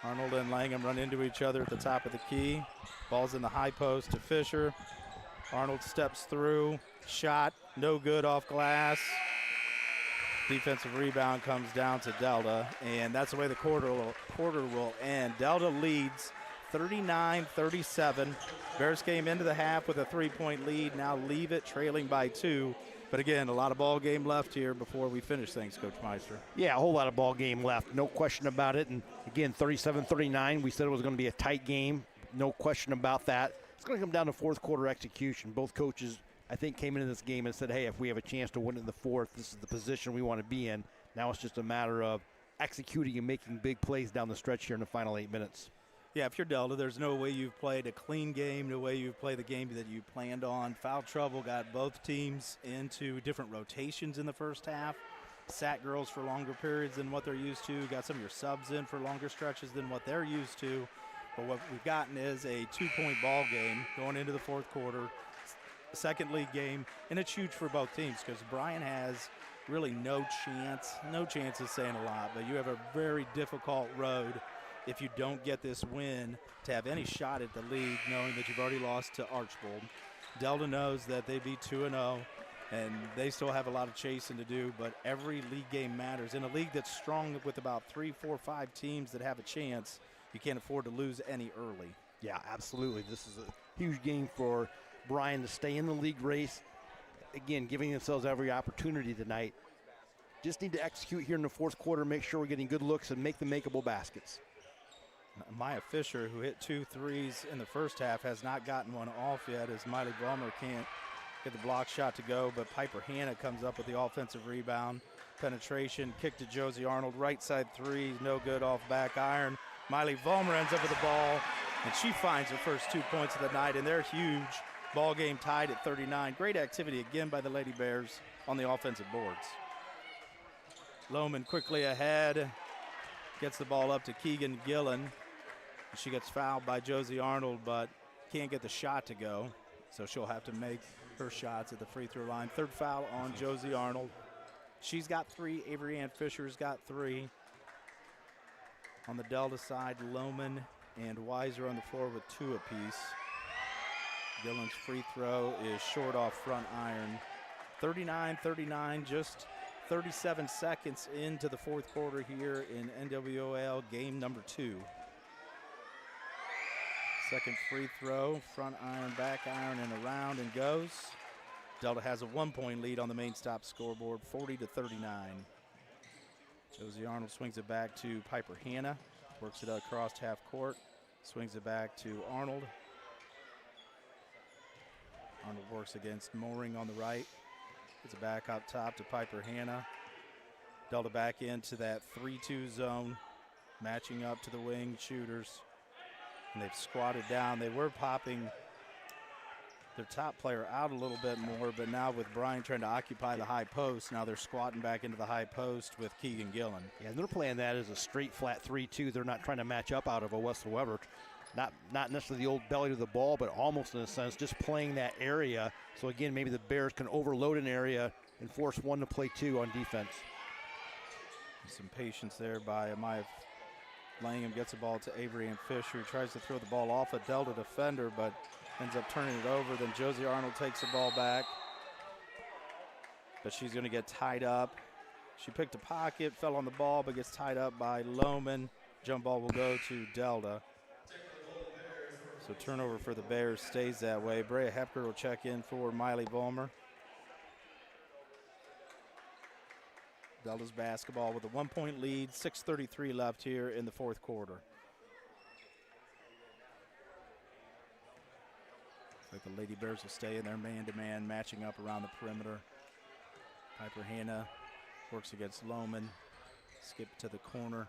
Arnold and Langham run into each other at the top of the key. Ball's in the high post to Fisher. Arnold steps through. Shot, no good off glass. Defensive rebound comes down to Delta, and that's the way the quarter will end. Delta leads 39-37. Bears came into the half with a 3-point lead. Now leave it trailing by 2. But again, a lot of ball game left here before we finish things, Coach Meister. Yeah, a whole lot of ball game left. No question about it. And again, 37-39. We said it was going to be a tight game. No question about that. It's going to come down to fourth quarter execution. Both coaches, I think, came into this game and said, hey, if we have a chance to win in the fourth, this is the position we want to be in. Now it's just a matter of executing and making big plays down the stretch here in the final 8 minutes. Yeah, if you're Delta, there's no way you've played a clean game, no way you've played the game that you planned on. Foul trouble got both teams into different rotations in the first half. Sat girls for longer periods than what they're used to. Got some of your subs in for longer stretches than what they're used to. But what we've gotten is a 2-point ball game going into the fourth quarter. Second league game, and it's huge for both teams because Bryan has really no chance is saying a lot, but you have a very difficult road if you don't get this win to have any shot at the league, knowing that you've already lost to Archbold. Delta knows that they beat 2-0, and they still have a lot of chasing to do, but every league game matters. In a league that's strong with about 3, 4, 5 teams that have a chance, you can't afford to lose any early. Yeah, absolutely. This is a huge game for Bryan to stay in the league race. Again, giving themselves every opportunity tonight. Just need to execute here in the fourth quarter, make sure we're getting good looks and make the makeable baskets. Maya Fisher, who hit 2 threes in the first half, has not gotten one off yet, as Miley Vollmer can't get the block shot to go, but Piper Hanna comes up with the offensive rebound. Penetration, kick to Josie Arnold, right side three, no good off back iron. Miley Vollmer ends up with the ball, and she finds her first 2 points of the night, and they're huge. Ball game tied at 39. Great activity again by the Lady Bears on the offensive boards. Lohman quickly ahead, gets the ball up to Keegan Gillen. She gets fouled by Josie Arnold, but can't get the shot to go, so she'll have to make her shots at the free throw line. Third foul on Josie Arnold. She's got 3. Avery Ann Fisher's got 3. On the Delta side, Lohman and Weiser on the floor with 2 apiece. Gillen's free throw is short off front iron. 39-39, just 37 seconds into the fourth quarter here in NWOAL game number 2. Second free throw, front iron, back iron, and around and goes. Delta has a 1-point lead on the main stop scoreboard, 40-39. Josie Arnold swings it back to Piper Hanna, works it across half court, swings it back to Arnold. Arnold works against Mooring on the right. Gets it back up top to Piper Hanna. Delta back into that 3-2 zone, matching up to the wing shooters. And they've squatted down. They were popping their top player out a little bit more, but now with Bryan trying to occupy the high post, now they're squatting back into the high post with Keegan Gillen. Yeah, and they're playing that as a straight flat 3-2. They're not trying to match up out of it whatsoever. Not necessarily the old belly to the ball, but almost in a sense just playing that area. So again, maybe the Bears can overload an area and force one to play 2 on defense. Some patience there by Amaya Langham. Gets the ball to Avery and Fisher. Tries to throw the ball off a Delta defender, but ends up turning it over. Then Josie Arnold takes the ball back, but she's going to get tied up. She picked a pocket, fell on the ball, but gets tied up by Lohman. Jump ball will go to Delta. So turnover for the Bears stays that way. Brea Hepker will check in for Miley Vollmer. Delta's basketball with a 1-point lead, 6:33 left here in the fourth quarter. Looks like the Lady Bears will stay in their man-to-man, matching up around the perimeter. Piper Hanna works against Lohman. Skip to the corner.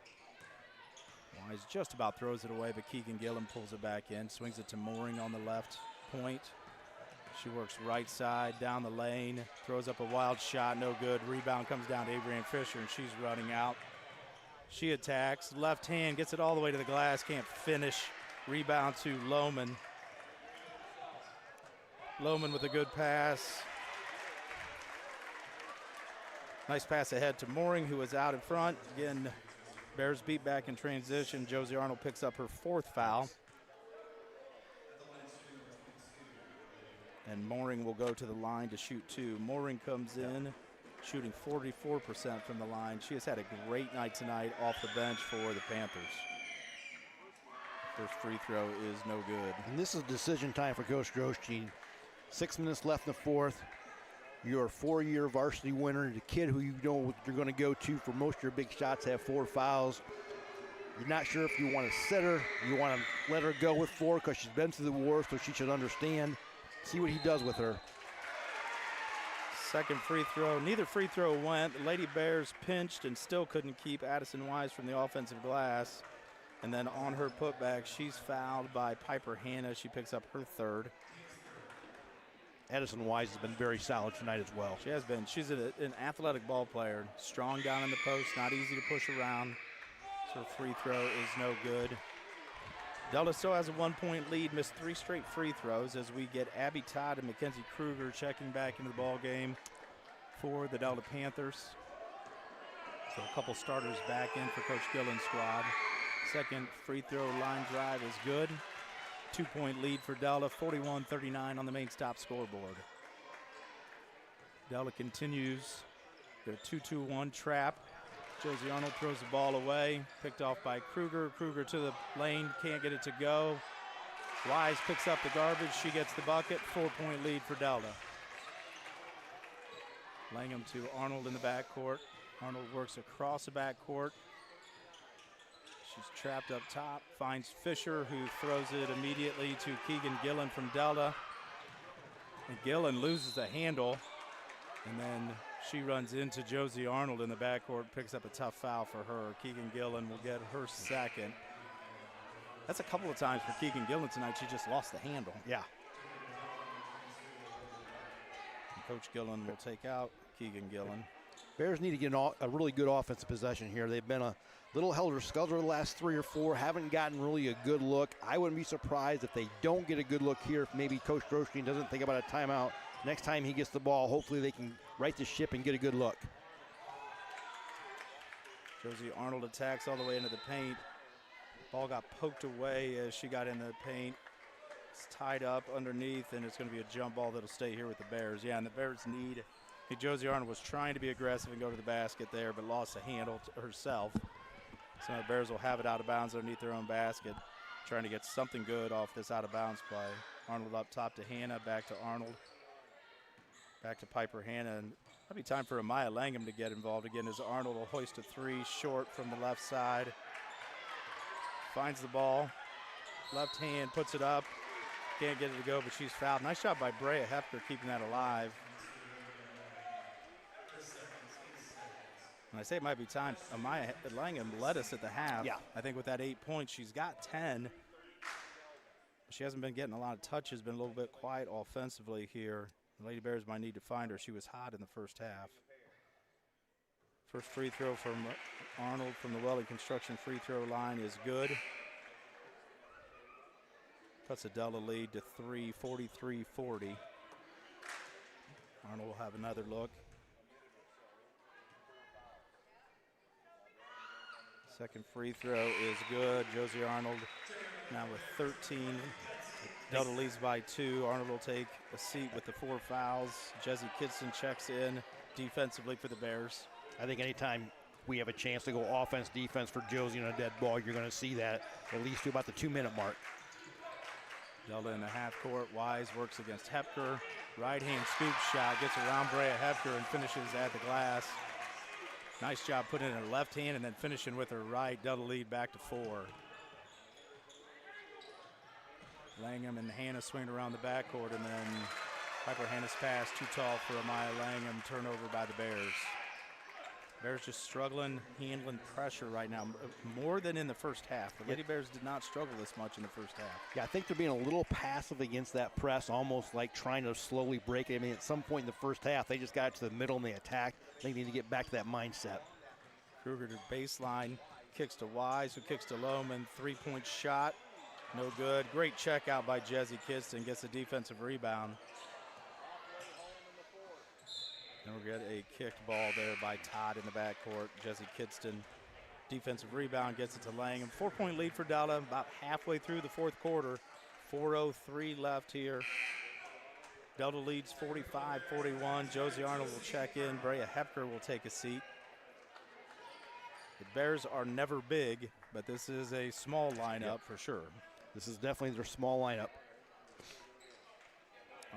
Wise just about throws it away, but Keegan Gillen pulls it back in, swings it to Mooring on the left point. She works right side down the lane, throws up a wild shot, no good. Rebound comes down to Avery Ann Fisher, and she's running out. She attacks, left hand, gets it all the way to the glass, can't finish. Rebound to Lohman. Lohman with a good pass. Nice pass ahead to Mooring, who is out in front. Again, Bears beat back in transition. Josie Arnold picks up her 4th foul. And Mooring will go to the line to shoot 2. Mooring comes in shooting 44% from the line. She has had a great night tonight off the bench for the Panthers. First free throw is no good. And this is decision time for Coach Grosjean. 6 minutes left in the fourth. You're a 4-year varsity winner. The kid who you know you're going to go to for most of your big shots have 4 fouls. You're not sure if you want to sit her. You want to let her go with 4 because she's been through the war, so she should understand. See what he does with her. Second free throw. Neither free throw went. The Lady Bears pinched and still couldn't keep Addison Wise from the offensive glass. And then on her putback, she's fouled by Piper Hanna. She picks up her 3rd. Addison Wise has been very solid tonight as well. She has been. She's an athletic ball player. Strong down in the post, not easy to push around. So her free throw is no good. Delta still has a 1-point lead, missed 3 straight free throws as we get Abby Todd and Mackenzie Kruger checking back into the ball game for the Delta Panthers. So a couple starters back in for Coach Gillen's squad. Second free throw line drive is good. 2-point lead for Delta, 41-39 on the main stop scoreboard. Delta continues their 2-2-1 trap. Josie Arnold throws the ball away, picked off by Kruger. Kruger to the lane, can't get it to go. Wise picks up the garbage, she gets the bucket, 4-point lead for Delta. Langham to Arnold in the backcourt. Arnold works across the backcourt. She's trapped up top, finds Fisher, who throws it immediately to Keegan Gillen from Delta. And Gillen loses the handle, and then she runs into Josie Arnold in the backcourt, picks up a tough foul for her. Keegan Gillen will get her second. That's a couple of times for Keegan Gillen tonight. She just lost the handle. Yeah. And Coach Gillen will take out Keegan Gillen. Bears need to get a really good offensive possession here. They've been a little helter-skelter the last 3 or 4, haven't gotten really a good look. I wouldn't be surprised if they don't get a good look here, if maybe Coach Grosjean doesn't think about a timeout. Next time he gets the ball, hopefully they can right the ship and get a good look. Josie Arnold attacks all the way into the paint. Ball got poked away as she got into the paint. It's tied up underneath, and it's going to be a jump ball that'll stay here with the Bears. Yeah, and the Bears need. Josie Arnold was trying to be aggressive and go to the basket there, but lost the handle herself. So the Bears will have it out of bounds underneath their own basket, trying to get something good off this out of bounds play. Arnold up top to Hannah, back to Arnold. Back to Piper Hannah, and that'll be time for Amaya Langham to get involved again as Arnold will hoist a 3 short from the left side. Finds the ball, left hand, puts it up. Can't get it to go, but she's fouled. Nice job by Brea Hepker keeping that alive. And I say it might be time. Amaya Langham led us at the half. Yeah. I think with that 8 points, she's got 10. She hasn't been getting a lot of touches, been a little bit quiet offensively here. The Lady Bears might need to find her. She was hot in the first half. First free throw from Arnold from the Welling Construction free throw line is good. Puts the Della lead to 3, 43-40. Arnold will have another look. Second free throw is good. Josie Arnold now with 13. Delta leads by 2. Arnold will take a seat with the 4 fouls. Jesse Kidston checks in defensively for the Bears. I think anytime we have a chance to go offense, defense for Josie on a dead ball, you're going to see that at least to about the 2-minute mark. Delta in the half court. Wise works against Hepker. Right hand scoop shot, gets around Brea Hepker and finishes at the glass. Nice job putting in her left hand and then finishing with her right. Delta lead back to 4. Langham and Hannah swing around the backcourt, and then Piper Hannah's pass too tall for Amaya Langham. Turnover by the Bears. Bears just struggling, handling pressure right now, more than in the first half. The Lady Bears did not struggle this much in the first half. Yeah, I think they're being a little passive against that press, almost like trying to slowly break it. I mean, at some point in the first half, they just got to the middle and they attacked. They need to get back to that mindset. Kruger to baseline, kicks to Wise, who kicks to Lohman. 3-point shot, no good. Great check out by Jesse Kidston, gets a defensive rebound. And we'll get a kicked ball there by Todd in the backcourt. Jesse Kidston, defensive rebound, gets it to Langham. 4-point lead for Della, about halfway through the fourth quarter. 4:03 left here. Delta leads 45-41. Josie Arnold will check in. Brea Hepker will take a seat. The Bears are never big, but this is a small lineup for sure. This is definitely their small lineup.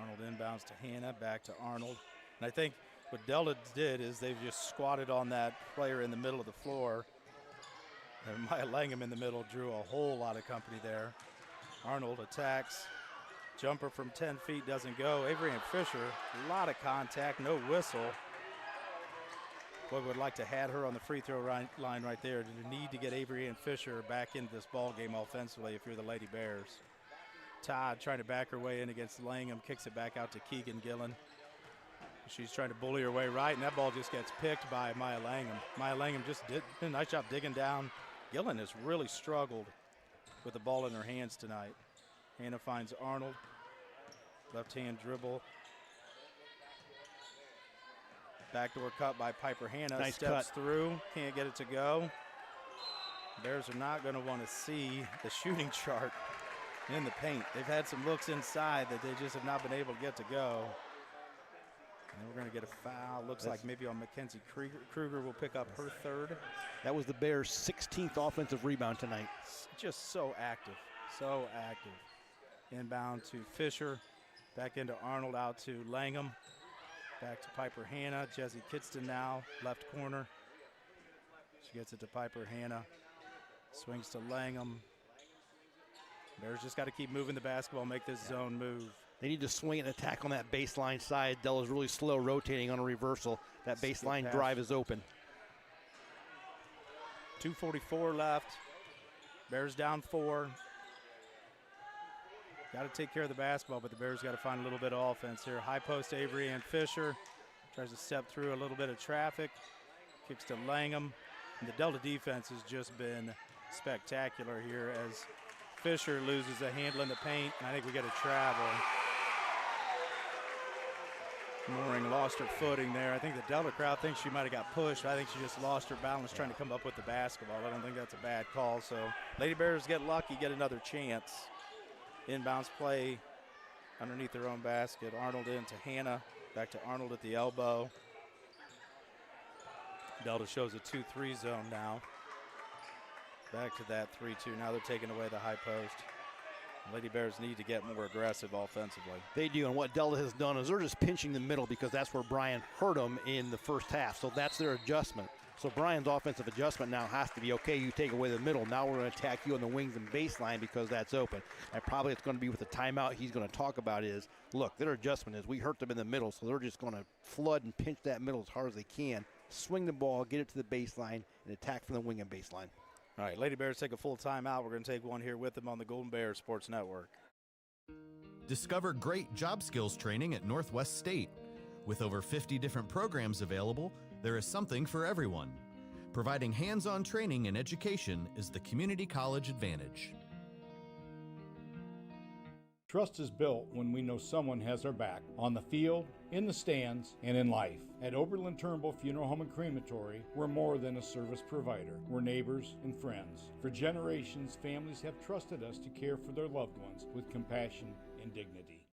Arnold inbounds to Hannah, back to Arnold. And I think what Delta did is they've just squatted on that player in the middle of the floor. And Maya Langham in the middle drew a whole lot of company there. Arnold attacks. Jumper from 10 feet doesn't go. Avery and Fisher, a lot of contact, no whistle. Boy, would like to have her on the free throw line right there. You need to get Avery and Fisher back into this ball game offensively if you're the Lady Bears. Todd trying to back her way in against Langham, kicks it back out to Keegan Gillen. She's trying to bully her way right, and that ball just gets picked by Maya Langham. Maya Langham just did a nice job digging down. Gillen has really struggled with the ball in her hands tonight. Hannah finds Arnold. Left hand dribble. Backdoor cut by Piper Hannah. Nice steps cut. through, can't get it to go. Bears are not going to want to see the shooting chart in the paint. They've had some looks inside that they just have not been able to get to go. And we're going to get a foul. Looks like maybe on Mackenzie Kruger. Kruger will pick up her 3rd. That was the Bears' 16th offensive rebound tonight. Just so active, so active. Inbound to Fisher. Back into Arnold, out to Langham. Back to Piper Hannah. Jesse Kidston now, left corner. She gets it to Piper Hannah. Swings to Langham. Bears just got to keep moving the basketball, make this zone move. They need to swing and attack on that baseline side. Della's really slow rotating on a reversal. That baseline drive is open. 2:44 left. Bears down 4. Got to take care of the basketball, but the Bears got to find a little bit of offense here. High post, Avery and Fisher. Tries to step through a little bit of traffic. Kicks to Langham. And the Delta defense has just been spectacular here as Fisher loses a handle in the paint, and I think we get a travel. Mooring lost her footing there. I think the Delta crowd thinks she might have got pushed. I think she just lost her balance trying to come up with the basketball. I don't think that's a bad call. So Lady Bears get lucky, get another chance. Inbounds play underneath their own basket. Arnold into Hannah. Back to Arnold at the elbow. Delta shows a 2-3 zone now. Back to that 3-2. Now they're taking away the high post. Lady Bears need to get more aggressive offensively. They do, and what Delta has done is they're just pinching the middle because that's where Bryan hurt them in the first half. So that's their adjustment. So Bryan's offensive adjustment now has to be, okay, you take away the middle. Now we're going to attack you on the wings and baseline because that's open. And probably it's going to be with the timeout he's going to talk about is, look, their adjustment is we hurt them in the middle, so they're just going to flood and pinch that middle as hard as they can, swing the ball, get it to the baseline, and attack from the wing and baseline. All right, Lady Bears take a full timeout. We're going to take one here with them on the Golden Bears Sports Network. Discover great job skills training at Northwest State. With over 50 different programs available, there is something for everyone. Providing hands-on training and education is the community college advantage. Trust is built when we know someone has our back, on the field, in the stands, and in life. At Oberlin-Turnbull Funeral Home and Crematory, we're more than a service provider. We're neighbors and friends. For generations, families have trusted us to care for their loved ones with compassion and dignity.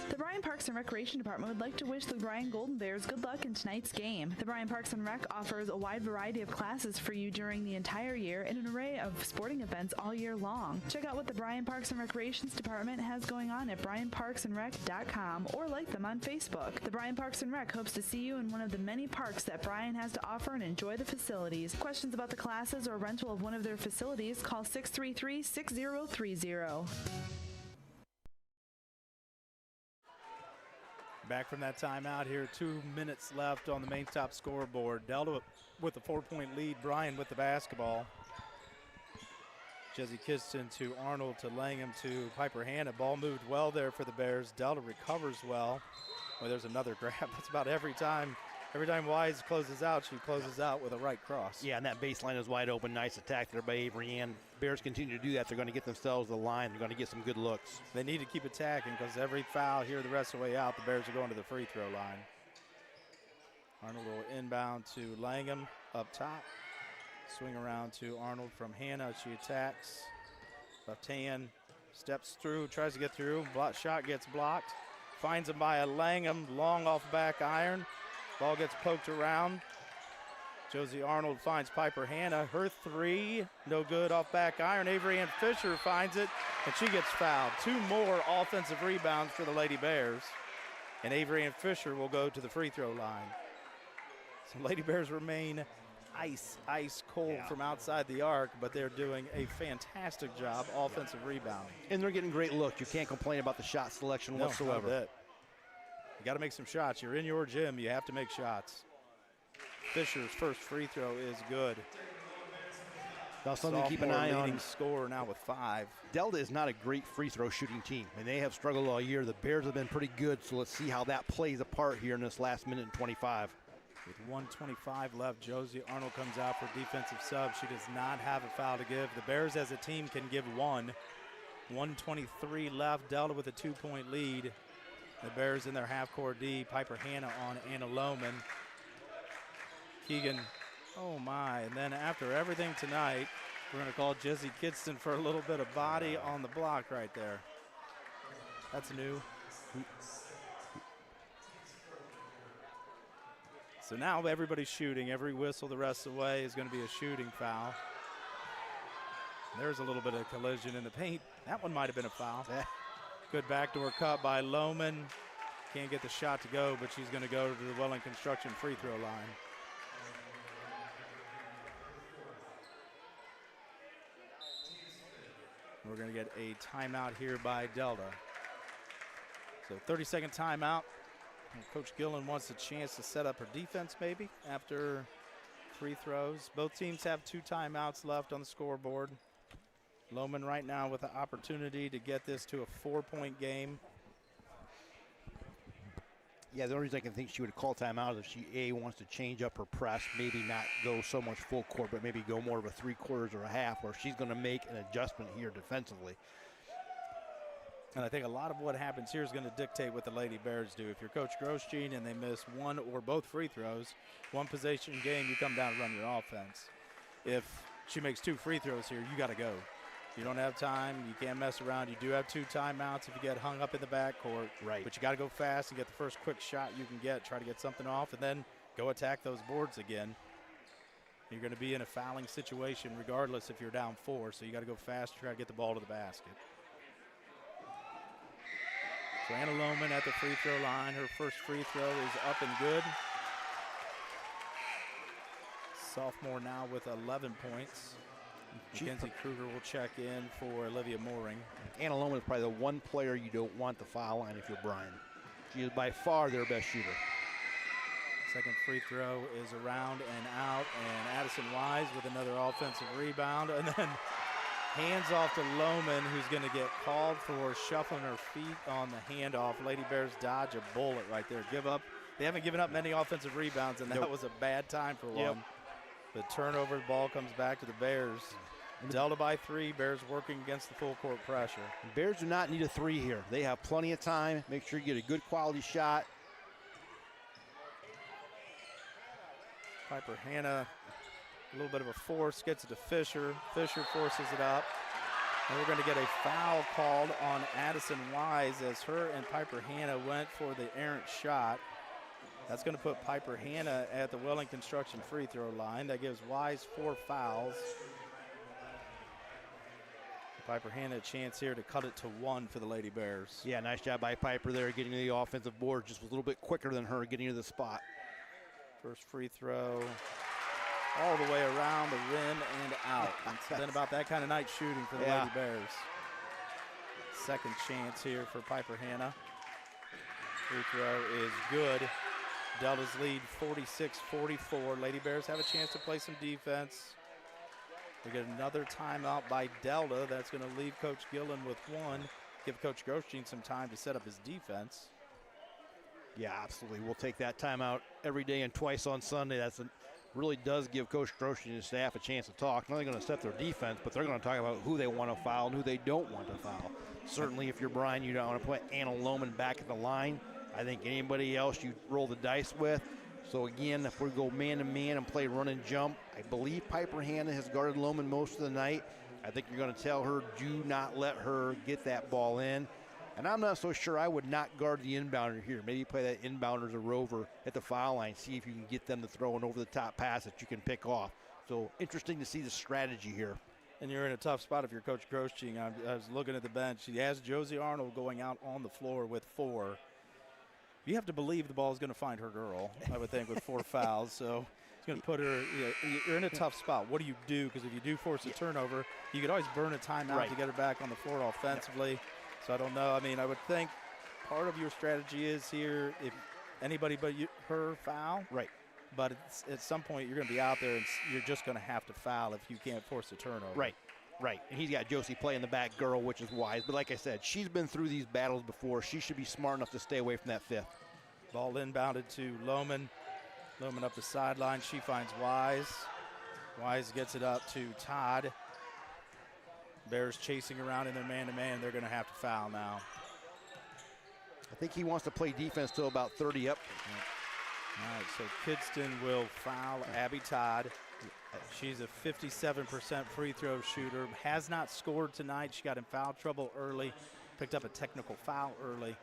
The Bryan Parks and Recreation Department would like to wish the Bryan Golden Bears good luck in tonight's game. The Bryan Parks and Rec offers a wide variety of classes for you during the entire year and an array of sporting events all year long. Check out what the Bryan Parks and Recreations Department has going on at bryanparksandrec.com or like them on Facebook. The Bryan Parks and Rec hopes to see you in one of the many parks that Bryan has to offer and enjoy the facilities. Questions about the classes or rental of one of their facilities, call 633-6030. Back from that timeout here, 2 minutes left on the main top scoreboard. Delta with a 4-point lead, Bryan with the basketball. Jesse Kiston to Arnold to Langham to Piper Hannah. Ball moved well there for the Bears. Delta recovers well. Well, there's another grab. That's about every time. Every time Wise closes out, she closes out with a right cross. Yeah, and that baseline is wide open. Nice attack there by Avery Ann. Bears continue to do that. They're going to get themselves the line. They're going to get some good looks. They need to keep attacking because every foul here the rest of the way out, the Bears are going to the free throw line. Arnold will inbound to Langham up top. Swing around to Arnold from Hannah. She attacks. Left hand, steps through, tries to get through. Shot gets blocked. Finds him by a Langham, long off back iron. Ball gets poked around. Josie Arnold finds Piper Hannah. Her three, no good off back iron. Avery Ann Fisher finds it, and she gets fouled. 2 more offensive rebounds for the Lady Bears. And Avery Ann Fisher will go to the free throw line. So Lady Bears remain ice cold from outside the arc, but they're doing a fantastic job offensive rebounding. And they're getting great looks. You can't complain about the shot selection whatsoever. You got to make some shots. You're in your gym. You have to make shots. Fisher's first free throw is good. Now something to keep an eye on. Leading scorer now with 5. Delta is not a great free throw shooting team, and they have struggled all year. The Bears have been pretty good, so let's see how that plays a part here in this last minute and 25. With 1:25 left, Josie Arnold comes out for defensive sub. She does not have a foul to give. The Bears as a team can give one. 1:23 left, Delta with a 2-point lead. The Bears in their half-court D. Piper Hannah on Anna Lohman. Keegan, oh my. And then after everything tonight, we're going to call Jesse Kidston for a little bit of body on the block right there. That's new. So now everybody's shooting. Every whistle the rest of the way is going to be a shooting foul. There's a little bit of collision in the paint. That one might have been a foul. Good backdoor cut by Lohman. Can't get the shot to go, but she's going to go to the Welling Construction free throw line. We're going to get a timeout here by Delta. So 30-second timeout. And Coach Gillen wants a chance to set up her defense maybe after free throws. Both teams have 2 timeouts left on the scoreboard. Lohman right now with the opportunity to get this to a 4-point game. Yeah, the only reason I can think she would call timeout is if she, wants to change up her press, maybe not go so much full court, but maybe go more of a 3/4 or a half, where she's going to make an adjustment here defensively. And I think a lot of what happens here is going to dictate what the Lady Bears do. If you're Coach Grosjean and they miss one or both free throws, one possession game, you come down and run your offense. If she makes 2 free throws here, you got to go. You don't have time. You can't mess around. You do have 2 timeouts if you get hung up in the backcourt. Right. But you got to go fast and get the first quick shot you can get, try to get something off, and then go attack those boards again. You're going to be in a fouling situation regardless if you're down 4, so you got to go fast, try to get the ball to the basket. So Anna Lohman at the free throw line. Her first free throw is up and good. Sophomore now with 11 points. Mackenzie Kruger will check in for Olivia Mooring. Anna Lohman is probably the one player you don't want the foul line if you're Bryan. She is by far their best shooter. Second free throw is around and out, and Addison Wise with another offensive rebound, and then hands off to Lohman, who's going to get called for shuffling her feet on the handoff. Lady Bears dodge a bullet right there. They haven't given up many offensive rebounds, and that was a bad time for one. The turnover, the ball comes back to the Bears. Delta by 3, Bears working against the full court pressure. Bears do not need a 3 here. They have plenty of time. Make sure you get a good quality shot. Piper Hannah, a little bit of a force, gets it to Fisher. Fisher forces it up. And we're going to get a foul called on Addison Wise as her and Piper Hannah went for the errant shot. That's going to put Piper Hannah at the Welling Construction free throw line. That gives Wise 4 fouls. Piper Hannah a chance here to cut it to 1 for the Lady Bears. Yeah, nice job by Piper there getting to the offensive board. Just was a little bit quicker than her getting to the spot. First free throw all the way around the rim and out. It's been about that kind of night shooting for the Lady Bears. Second chance here for Piper Hannah. Free throw is good. Delta's lead 46-44. Lady Bears have a chance to play some defense. We get another timeout by Delta. That's going to leave Coach Gillen with 1. Give Coach Grosjean some time to set up his defense. Yeah, absolutely. We'll take that timeout every day and twice on Sunday. Really does give Coach Grosjean and his staff a chance to talk. Not only going to set their defense, but they're going to talk about who they want to foul and who they don't want to foul. Certainly, if you're Bryan, you don't want to put Anna Lohman back at the line. I think anybody else you roll the dice with. So again, if we go man-to-man and play run and jump, I believe Piper Hannah has guarded Lohman most of the night. I think you're going to tell her, do not let her get that ball in. And I'm not so sure I would not guard the inbounder here. Maybe play that inbounder as a rover at the foul line, see if you can get them to throw an over-the-top pass that you can pick off. So interesting to see the strategy here. And you're in a tough spot if you're Coach Grosjean. I was looking at the bench. He has Josie Arnold going out on the floor with 4. You have to believe the ball is going to find her girl, I would think, with 4 fouls. So it's going to put her, you're in a tough spot. What do you do? Because if you do force a turnover, you could always burn a timeout to get her back on the floor offensively. So I don't know. I mean, I would think part of your strategy is here, if anybody but her foul. Right. But at some point, you're going to be out there and you're just going to have to foul if you can't force a turnover. Right. And he's got Josie playing the back girl, which is wise. But like I said, she's been through these battles before. She should be smart enough to stay away from that 5th. Ball inbounded to Lohman. Lohman up the sideline. She finds Wise. Wise gets it up to Todd. Bears chasing around in their man-to-man. They're going to have to foul now. I think he wants to play defense till about 30 up. All right, so Kidston will foul Abby Todd. She's a 57% free throw shooter. Has not scored tonight. She got in foul trouble early. Picked up a technical foul early.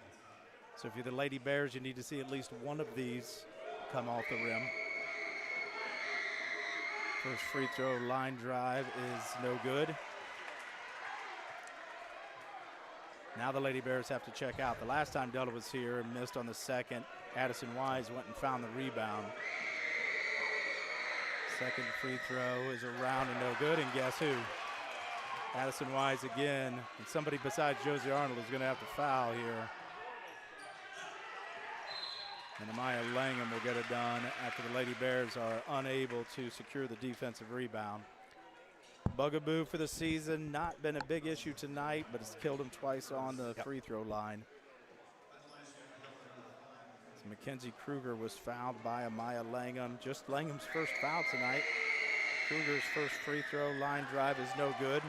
So if you're the Lady Bears, you need to see at least one of these come off the rim. First free throw line drive is no good. Now the Lady Bears have to check out. The last time Delta was here and missed on the second, Addison Wise went and found the rebound. Second free throw is around and no good, and guess who? Addison Wise again, and somebody besides Josie Arnold is going to have to foul here. And Amaya Langham will get it done after the Lady Bears are unable to secure the defensive rebound. Bugaboo for the season, not been a big issue tonight, but it's killed him twice on the free throw line. So Mackenzie Kruger was fouled by Amaya Langham. Just Langham's first foul tonight. Kruger's first free throw line drive is no good.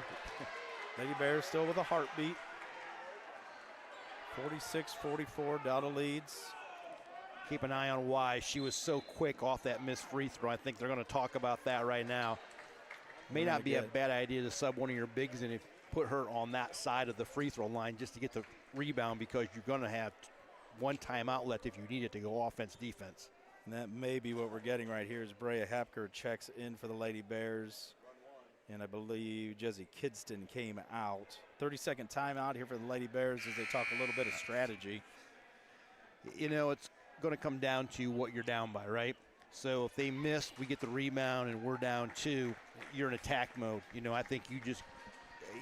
Lady Bears still with a heartbeat. 46-44, Delta leads. Keep an eye on why she was so quick off that missed free throw. I think they're going to talk about that right now. May not be a bad idea to sub one of your bigs and put her on that side of the free throw line just to get the rebound, because you're going to have one timeout left if you need it to go offense, defense. And that may be what we're getting right here as Brea Hepker checks in for the Lady Bears. And I believe Jesse Kidston came out. 30-second timeout here for the Lady Bears as they talk a little bit of strategy. You know, it's going to come down to what you're down by, right? So if they miss, we get the rebound and we're down 2, you're in attack mode. You know, I think you just,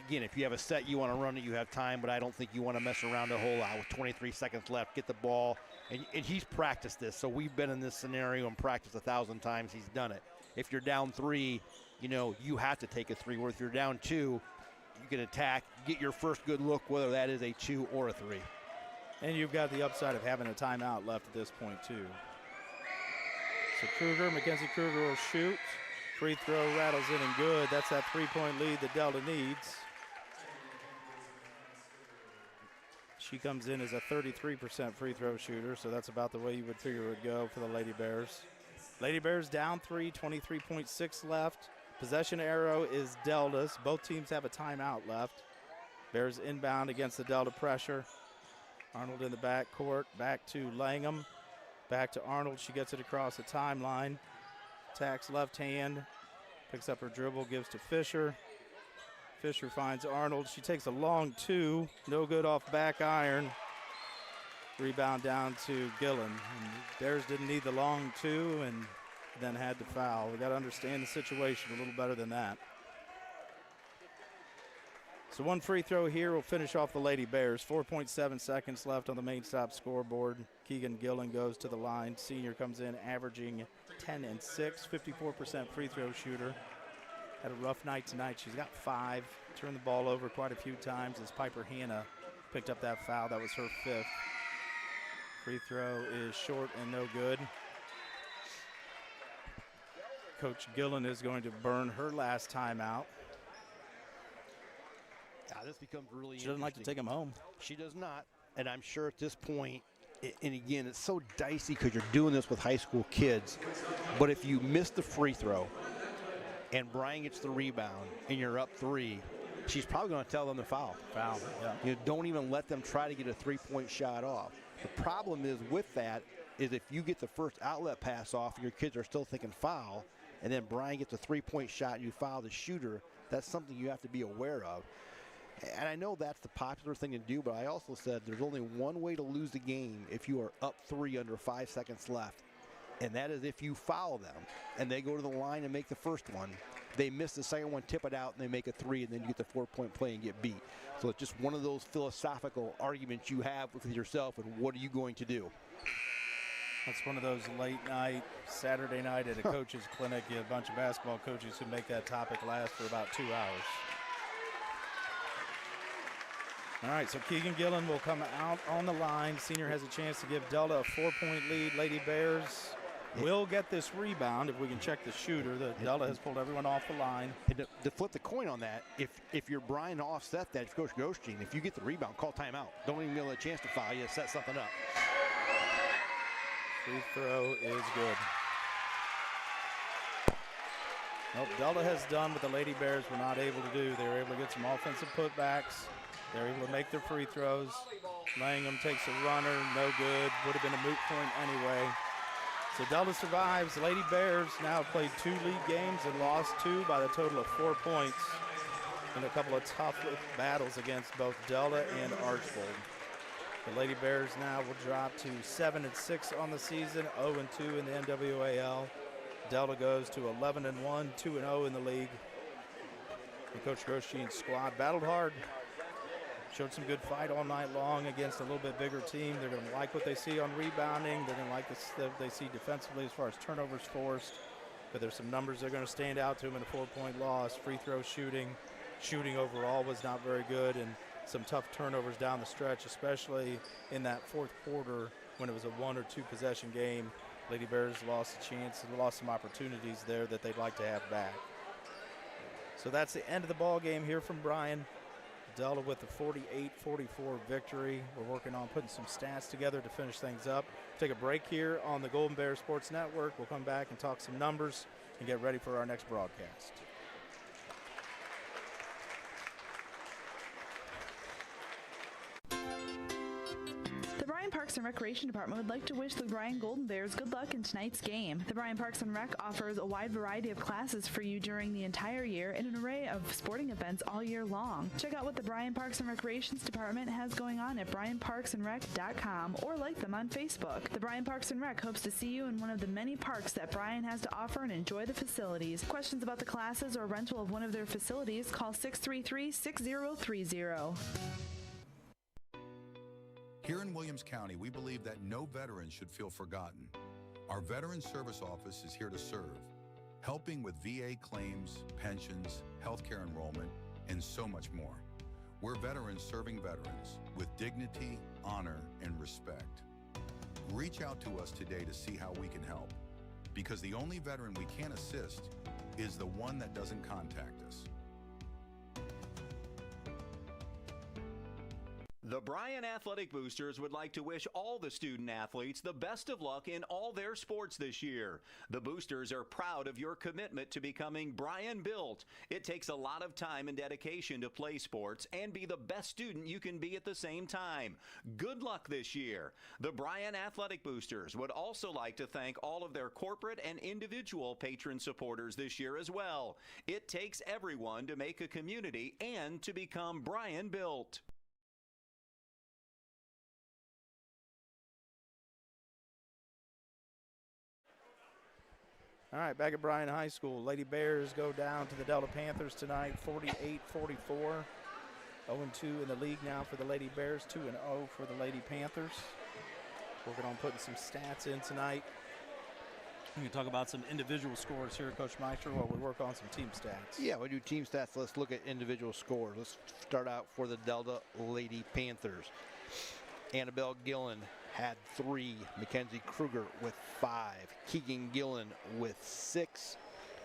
again, if you have a set, you want to run it, you have time, but I don't think you want to mess around a whole lot with 23 seconds left. Get the ball, and he's practiced this. So we've been in this scenario and practiced 1,000 times. He's done it. If you're down 3, you know, you have to take a 3. Where if you're down 2, you can attack, get your first good look, whether that is a 2 or a 3. And you've got the upside of having a timeout left at this point, too. So Kruger, Mackenzie Kruger will shoot. Free throw rattles in and good. That's that 3-point lead that Delta needs. She comes in as a 33% free throw shooter, so that's about the way you would figure it would go for the Lady Bears. Lady Bears down 3, 23.6 left. Possession arrow is Delta's. Both teams have a timeout left. Bears inbound against the Delta pressure. Arnold in the backcourt, back to Langham. Back to Arnold, she gets it across the timeline. Attacks left hand, picks up her dribble, gives to Fisher. Fisher finds Arnold, she takes a long 2, no good off back iron. Rebound down to Gillen. And Bears didn't need the long 2 and then had to foul. We got to understand the situation a little better than that. So one free throw here will finish off the Lady Bears. 4.7 seconds left on the main stop scoreboard. Keegan Gillen goes to the line. Senior comes in averaging 10 and 6, 54% free throw shooter. Had a rough night tonight. She's got 5. Turned the ball over quite a few times as Piper Hanna picked up that foul. That was her 5th. Free throw is short and no good. Coach Gillen is going to burn her last timeout. Yeah, this becomes really She doesn't like to take him home. She does not. And I'm sure at this point, and again, it's so dicey because you're doing this with high school kids. But if you miss the free throw and Bryan gets the rebound and you're up 3, she's probably going to tell them to foul. Foul, yeah. You know, don't even let them try to get a 3-point shot off. The problem is with that is if you get the first outlet pass off and your kids are still thinking foul, and then Bryan gets a 3-point shot and you foul the shooter, that's something you have to be aware of. And I know that's the popular thing to do, but I also said there's only one way to lose the game if you are up 3 under 5 seconds left, and that is if you foul them and they go to the line and make the first one. They miss the second one, tip it out, and they make a 3, and then you get the 4-point play and get beat. So it's just one of those philosophical arguments you have with yourself, and what are you going to do? That's one of those late night, Saturday night at a coach's clinic. You have a bunch of basketball coaches who make that topic last for about 2 hours. All right, so Keegan Gillen will come out on the line. Senior has a chance to give Delta a 4-point lead. Lady Bears will get this rebound if we can check the shooter. The Delta has pulled everyone off the line. And to flip the coin on that, if you're Bryan to offset that, if Coach Gostein, if you get the rebound, call timeout. Don't even give a chance to foul you, set something up. Free throw is good. Well, Delta has done what the Lady Bears were not able to do. They were able to get some offensive putbacks. They were able to make their free throws. Langham takes a runner, no good. Would have been a moot point anyway. So Delta survives. The Lady Bears now played 2 league games and lost 2 by the total of 4 points in a couple of tough battles against both Delta and Archbold. The Lady Bears now will drop to 7 and 6 on the season, 0 and 2 in the NWOAL. Delta goes to 11 and 1, 2 and 0 in the league. And Coach Grosstein's squad battled hard. showed some good fight all night long against a little bit bigger team. They're going to like what they see on rebounding. They're going to like what they see defensively as far as turnovers forced. But there's some numbers that are going to stand out to them in a 4-point loss. Free throw shooting overall was not very good, and some tough turnovers down the stretch, especially in that fourth quarter when it was a 1 or 2 possession game. Lady Bears lost a chance and lost some opportunities there that they'd like to have back. So that's the end of the ball game here from Bryan. Delta with the 48-44 victory. We're working on putting some stats together to finish things up. Take a break here on the Golden Bear Sports Network. We'll come back and talk some numbers and get ready for our next broadcast. Parks and Recreation Department would like to wish the Bryan Golden Bears good luck in tonight's game. The Bryan Parks and Rec offers a wide variety of classes for you during the entire year and an array of sporting events all year long. Check out what the Bryan Parks and Recreations Department has going on at bryanparksandrec.com or like them on Facebook. The Bryan Parks and Rec hopes to see you in one of the many parks that Bryan has to offer and enjoy the facilities. Questions about the classes or rental of one of their facilities, call 633-6030. Here in Williams County, we believe that no veteran should feel forgotten. Our Veteran Service Office is here to serve, helping with VA claims, pensions, healthcare enrollment, and so much more. We're veterans serving veterans with dignity, honor, and respect. Reach out to us today to see how we can help, because the only veteran we can assist is the one that doesn't contact us. The Bryan Athletic Boosters would like to wish all the student athletes the best of luck in all their sports this year. The Boosters are proud of your commitment to becoming Bryan built. It takes a lot of time and dedication to play sports and be the best student you can be at the same time. Good luck this year. The Bryan Athletic Boosters would also like to thank all of their corporate and individual patron supporters this year as well. It takes everyone to make a community and to become Bryan built. All right, back at Bryan High School, Lady Bears go down to the Delta Panthers tonight, 48-44. 0-2 in the league now for the Lady Bears, 2-0 for the Lady Panthers. Working on putting some stats in tonight. We can talk about some individual scores here, Coach Meister, while we work on some team stats. Yeah, we do team stats. Let's look at individual scores. Let's start out for the Delta Lady Panthers. Annabelle Gillen had 3. Mackenzie Kruger with 5. Keegan Gillen with 6.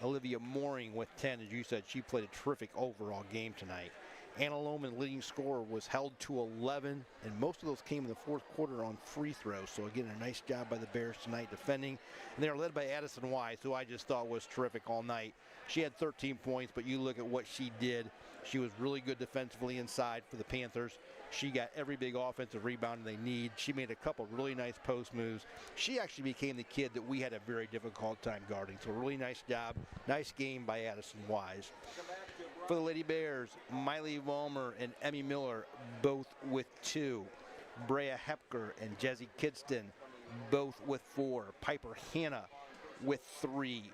Olivia Mooring with 10. As you said, she played a terrific overall game tonight. Anna Lohman, leading scorer, was held to 11, and most of those came in the fourth quarter on free throws. So again, a nice job by the Bears tonight defending. And they are led by Addison Wise, who I just thought was terrific all night. She had 13 points, but you look at what she did. She was really good defensively inside for the Panthers. She got every big offensive rebound they need. She made a couple really nice post moves. She actually became the kid that we had a very difficult time guarding. So really nice job. Nice game by Addison Wise. For the Lady Bears, Miley Vollmer and Emmy Miller both with 2. Brea Hepker and Jezzy Kidston both with 4. Piper Hanna with 3.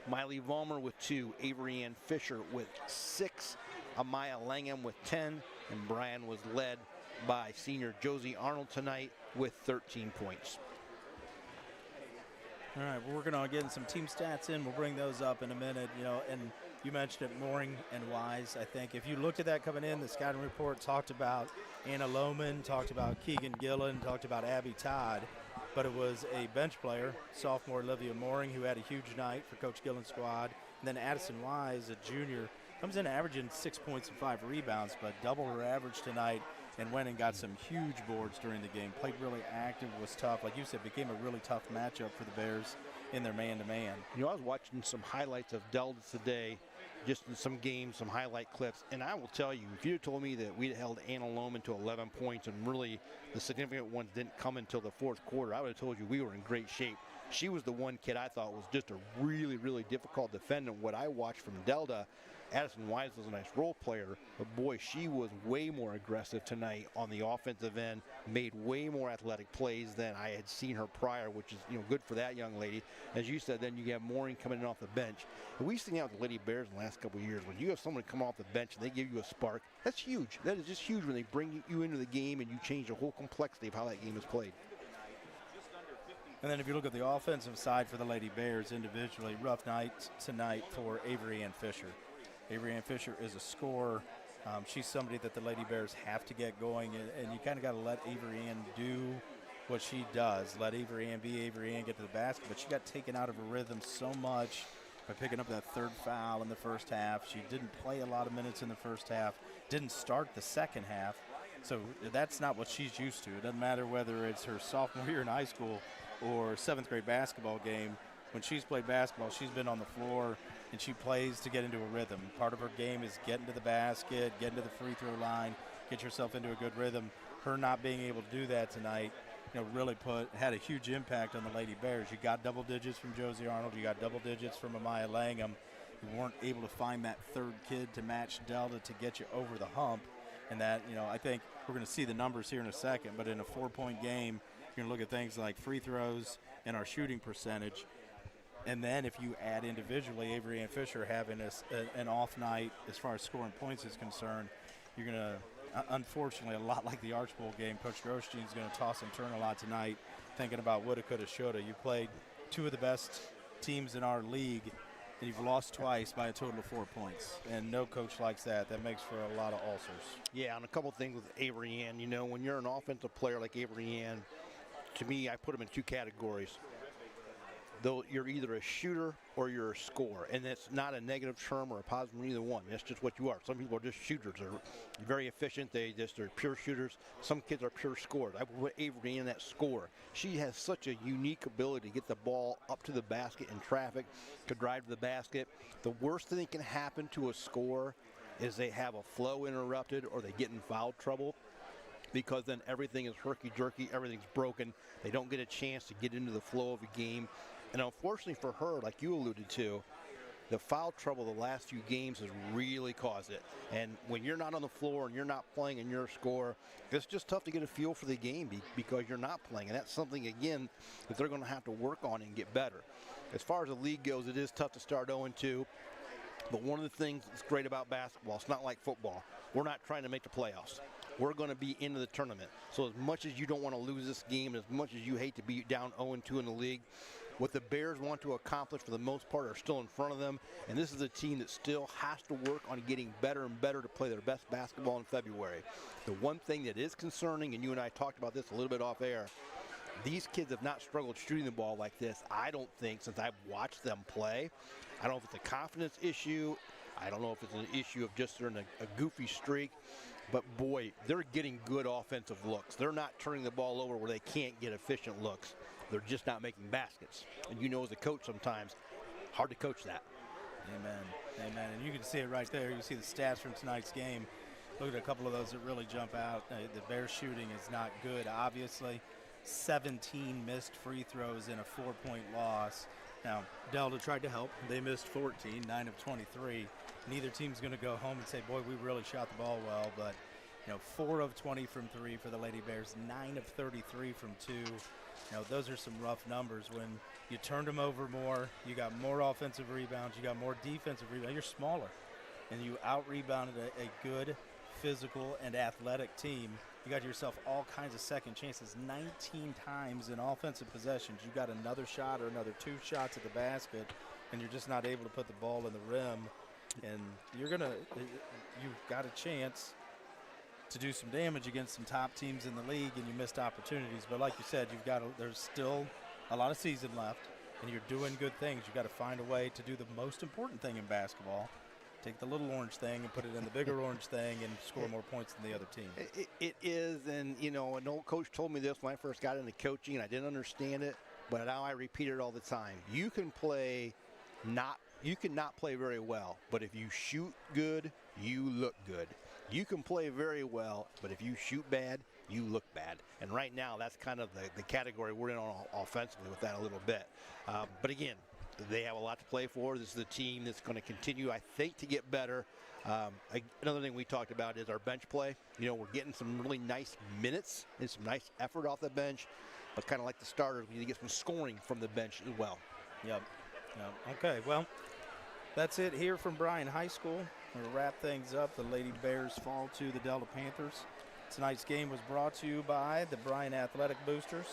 Miley Vollmer with 2. Avery Ann Fisher with 6. Amaya Langham with 10. And Bryan was led by senior Josie Arnold tonight with 13 points. All right, we're working on getting some team stats in. We'll bring those up in a minute. You know, and you mentioned it, Mooring and Wise. I think if you looked at that coming in, the scouting report talked about Anna Lohman, talked about Keegan Gillen, talked about Abby Todd, but it was a bench player, sophomore Olivia Mooring, who had a huge night for Coach Gillen's squad. And then Addison Wise, a junior, comes in averaging 6 points and 5 rebounds, but double her average tonight and went and got some huge boards during the game. Played really active, was tough. Like you said, became a really tough matchup for the Bears in their man-to-man. You know, I was watching some highlights of Delta today, just in some games, some highlight clips, and I will tell you, if you had told me that we'd held Anna Lohman to 11 points and really the significant ones didn't come until the fourth quarter, I would have told you we were in great shape. She was the one kid I thought was just a really, really difficult defendant. What I watched from Delta, Addison Wise was a nice role player, but boy, she was way more aggressive tonight on the offensive end, made way more athletic plays than I had seen her prior, which is, you know, good for that young lady. As you said, then you have Mooring coming in off the bench. And we've seen out with the Lady Bears in the last couple of years. When you have someone come off the bench and they give you a spark, that's huge. That is just huge when they bring you into the game and you change the whole complexity of how that game is played. And then if you look at the offensive side for the Lady Bears individually, rough night tonight for Avery Ann Fisher. Avery Ann Fisher is a scorer. She's somebody that the Lady Bears have to get going, and you kind of got to let Avery Ann do what she does. Let Avery Ann be Avery Ann, get to the basket, but she got taken out of her rhythm so much by picking up that third foul in the first half. She didn't play a lot of minutes in the first half, didn't start the second half, so that's not what she's used to. It doesn't matter whether it's her sophomore year in high school or seventh grade basketball game. When she's played basketball, she's been on the floor and she plays to get into a rhythm. Part of her game is getting to the basket, getting to the free throw line, get yourself into a good rhythm. Her not being able to do that tonight, really had a huge impact on the Lady Bears. You got double digits from Josie Arnold, you got double digits from Amaya Langham. You weren't able to find that third kid to match Delta to get you over the hump. And that, I think we're going to see the numbers here in a second, but in a 4-point game, you're going to look at things like free throws and our shooting percentage. And then if you add individually Avery Ann Fisher having an off night as far as scoring points is concerned, you're going to, unfortunately, a lot like the Arch Bowl game, Coach Grosstein's going to toss and turn a lot tonight, thinking about woulda, coulda, shoulda. You played two of the best teams in our league, and you've lost twice by a total of 4 points. And no coach likes that. That makes for a lot of ulcers. Yeah, and a couple things with Avery Ann. When you're an offensive player like Avery Ann, to me, I put them in two categories. Though you're either a shooter or you're a scorer, and it's not a negative term or a positive, either one. That's just what you are. Some people are just shooters. They're very efficient. They're pure shooters. Some kids are pure scorers. I put Avery in that scorer. She has such a unique ability to get the ball up to the basket in traffic, to drive to the basket. The worst thing that can happen to a scorer is they have a flow interrupted or they get in foul trouble, because then everything is herky-jerky, everything's broken. They don't get a chance to get into the flow of a game. And unfortunately for her, like you alluded to, the foul trouble the last few games has really caused it. And when you're not on the floor and you're not playing and you're a scorer, it's just tough to get a feel for the game because you're not playing. And that's something, again, that they're going to have to work on and get better. As far as the league goes, it is tough to start 0-2. But one of the things that's great about basketball, it's not like football. We're not trying to make the playoffs. We're going to be into the tournament. So as much as you don't want to lose this game, as much as you hate to be down 0-2 in the league, what the Bears want to accomplish for the most part are still in front of them. And this is a team that still has to work on getting better and better to play their best basketball in February. The one thing that is concerning, and you and I talked about this a little bit off air, these kids have not struggled shooting the ball like this, I don't think, since I've watched them play. I don't know if it's a confidence issue. I don't know if it's an issue of just they're in a goofy streak. But, boy, they're getting good offensive looks. They're not turning the ball over where they can't get efficient looks. They're just not making baskets. And as a coach sometimes, hard to coach that. Amen. Amen. And you can see it right there. You see the stats from tonight's game. Look at a couple of those that really jump out. The Bears shooting is not good, obviously. 17 missed free throws in a 4-point loss. Now, Delta tried to help. They missed 14, 9 of 23. Neither team's going to go home and say, boy, we really shot the ball well. But, 4 of 20 from 3 for the Lady Bears, 9 of 33 from 2. Those are some rough numbers. When you turned them over more, you got more offensive rebounds, you got more defensive rebounds. You're smaller, and you out-rebounded a good physical and athletic team. You got yourself all kinds of second chances. 19 times in offensive possessions, you got another shot or another 2 shots at the basket, and you're just not able to put the ball in the rim. And you've got a chance to do some damage against some top teams in the league, and you missed opportunities. But like you said, there's still a lot of season left, and you're doing good things. You've got to find a way to do the most important thing in basketball. Take the little orange thing and put it in the bigger orange thing and score more points than the other team. It is, and an old coach told me this when I first got into coaching, and I didn't understand it, but now I repeat it all the time. You can not play very well, but if you shoot good, you look good. You can play very well, but if you shoot bad, you look bad. And right now, that's kind of the category we're in on offensively with that a little bit. But again, they have a lot to play for. This is a team that's going to continue, I think, to get better. Another thing we talked about is our bench play. We're getting some really nice minutes and some nice effort off the bench, but kind of like the starters, we need to get some scoring from the bench as well. Yep. Okay, well, That's it here from Bryan High School. We'll wrap things up. The Lady Bears fall to the Delta Panthers. Tonight's game was brought to you by the Bryan Athletic Boosters,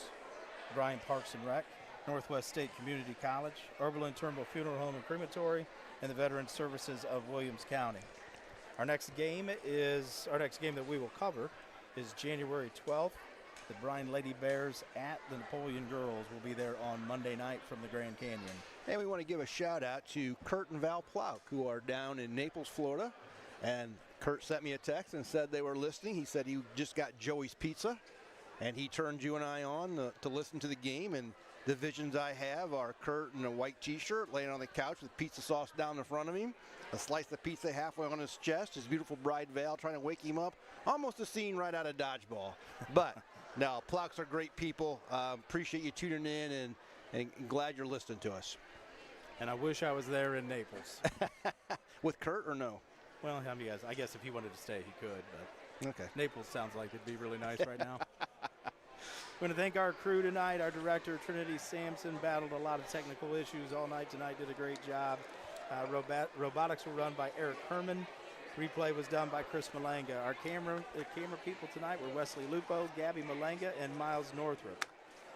Bryan Parks and Rec, Northwest State Community College, Oberlin-Turnbull Funeral Home and Crematory, and the Veteran Services of Williams County. Our next game that we will cover is January 12th. The Bryan Lady Bears at the Napoleon Girls will be there on Monday night from the Grand Canyon. And we want to give a shout out to Kurt and Val Plouk, who are down in Naples, Florida. And Kurt sent me a text and said they were listening. He said he just got Joey's Pizza, and he turned you and I on to listen to the game. And the visions I have are Kurt in a white T-shirt laying on the couch with pizza sauce down in front of him, a slice of pizza halfway on his chest, his beautiful bride Val trying to wake him up. Almost a scene right out of Dodgeball. But no, Plouks are great people. Appreciate you tuning in and glad you're listening to us. And I wish I was there in Naples. With Kurt or no? Well, I guess if he wanted to stay, he could. But okay. Naples sounds like it'd be really nice right now. We want to thank our crew tonight. Our director, Trinity Sampson, battled a lot of technical issues all night tonight, did a great job. Robotics were run by Eric Herman. Replay was done by Chris Malanga. Our camera people tonight were Wesley Lupo, Gabby Malanga, and Miles Northrup.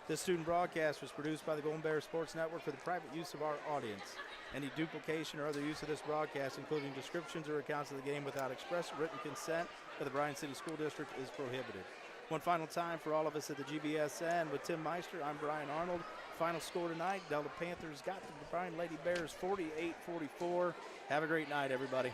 This student broadcast was produced by the Golden Bear Sports Network for the private use of our audience. Any duplication or other use of this broadcast, including descriptions or accounts of the game without express written consent of the Bryan City School District, is prohibited. One final time for all of us at the GBSN with Tim Meister. I'm Brian Arnold. Final score tonight, Delta Panthers got the Bryan Lady Bears 48-44. Have a great night, everybody.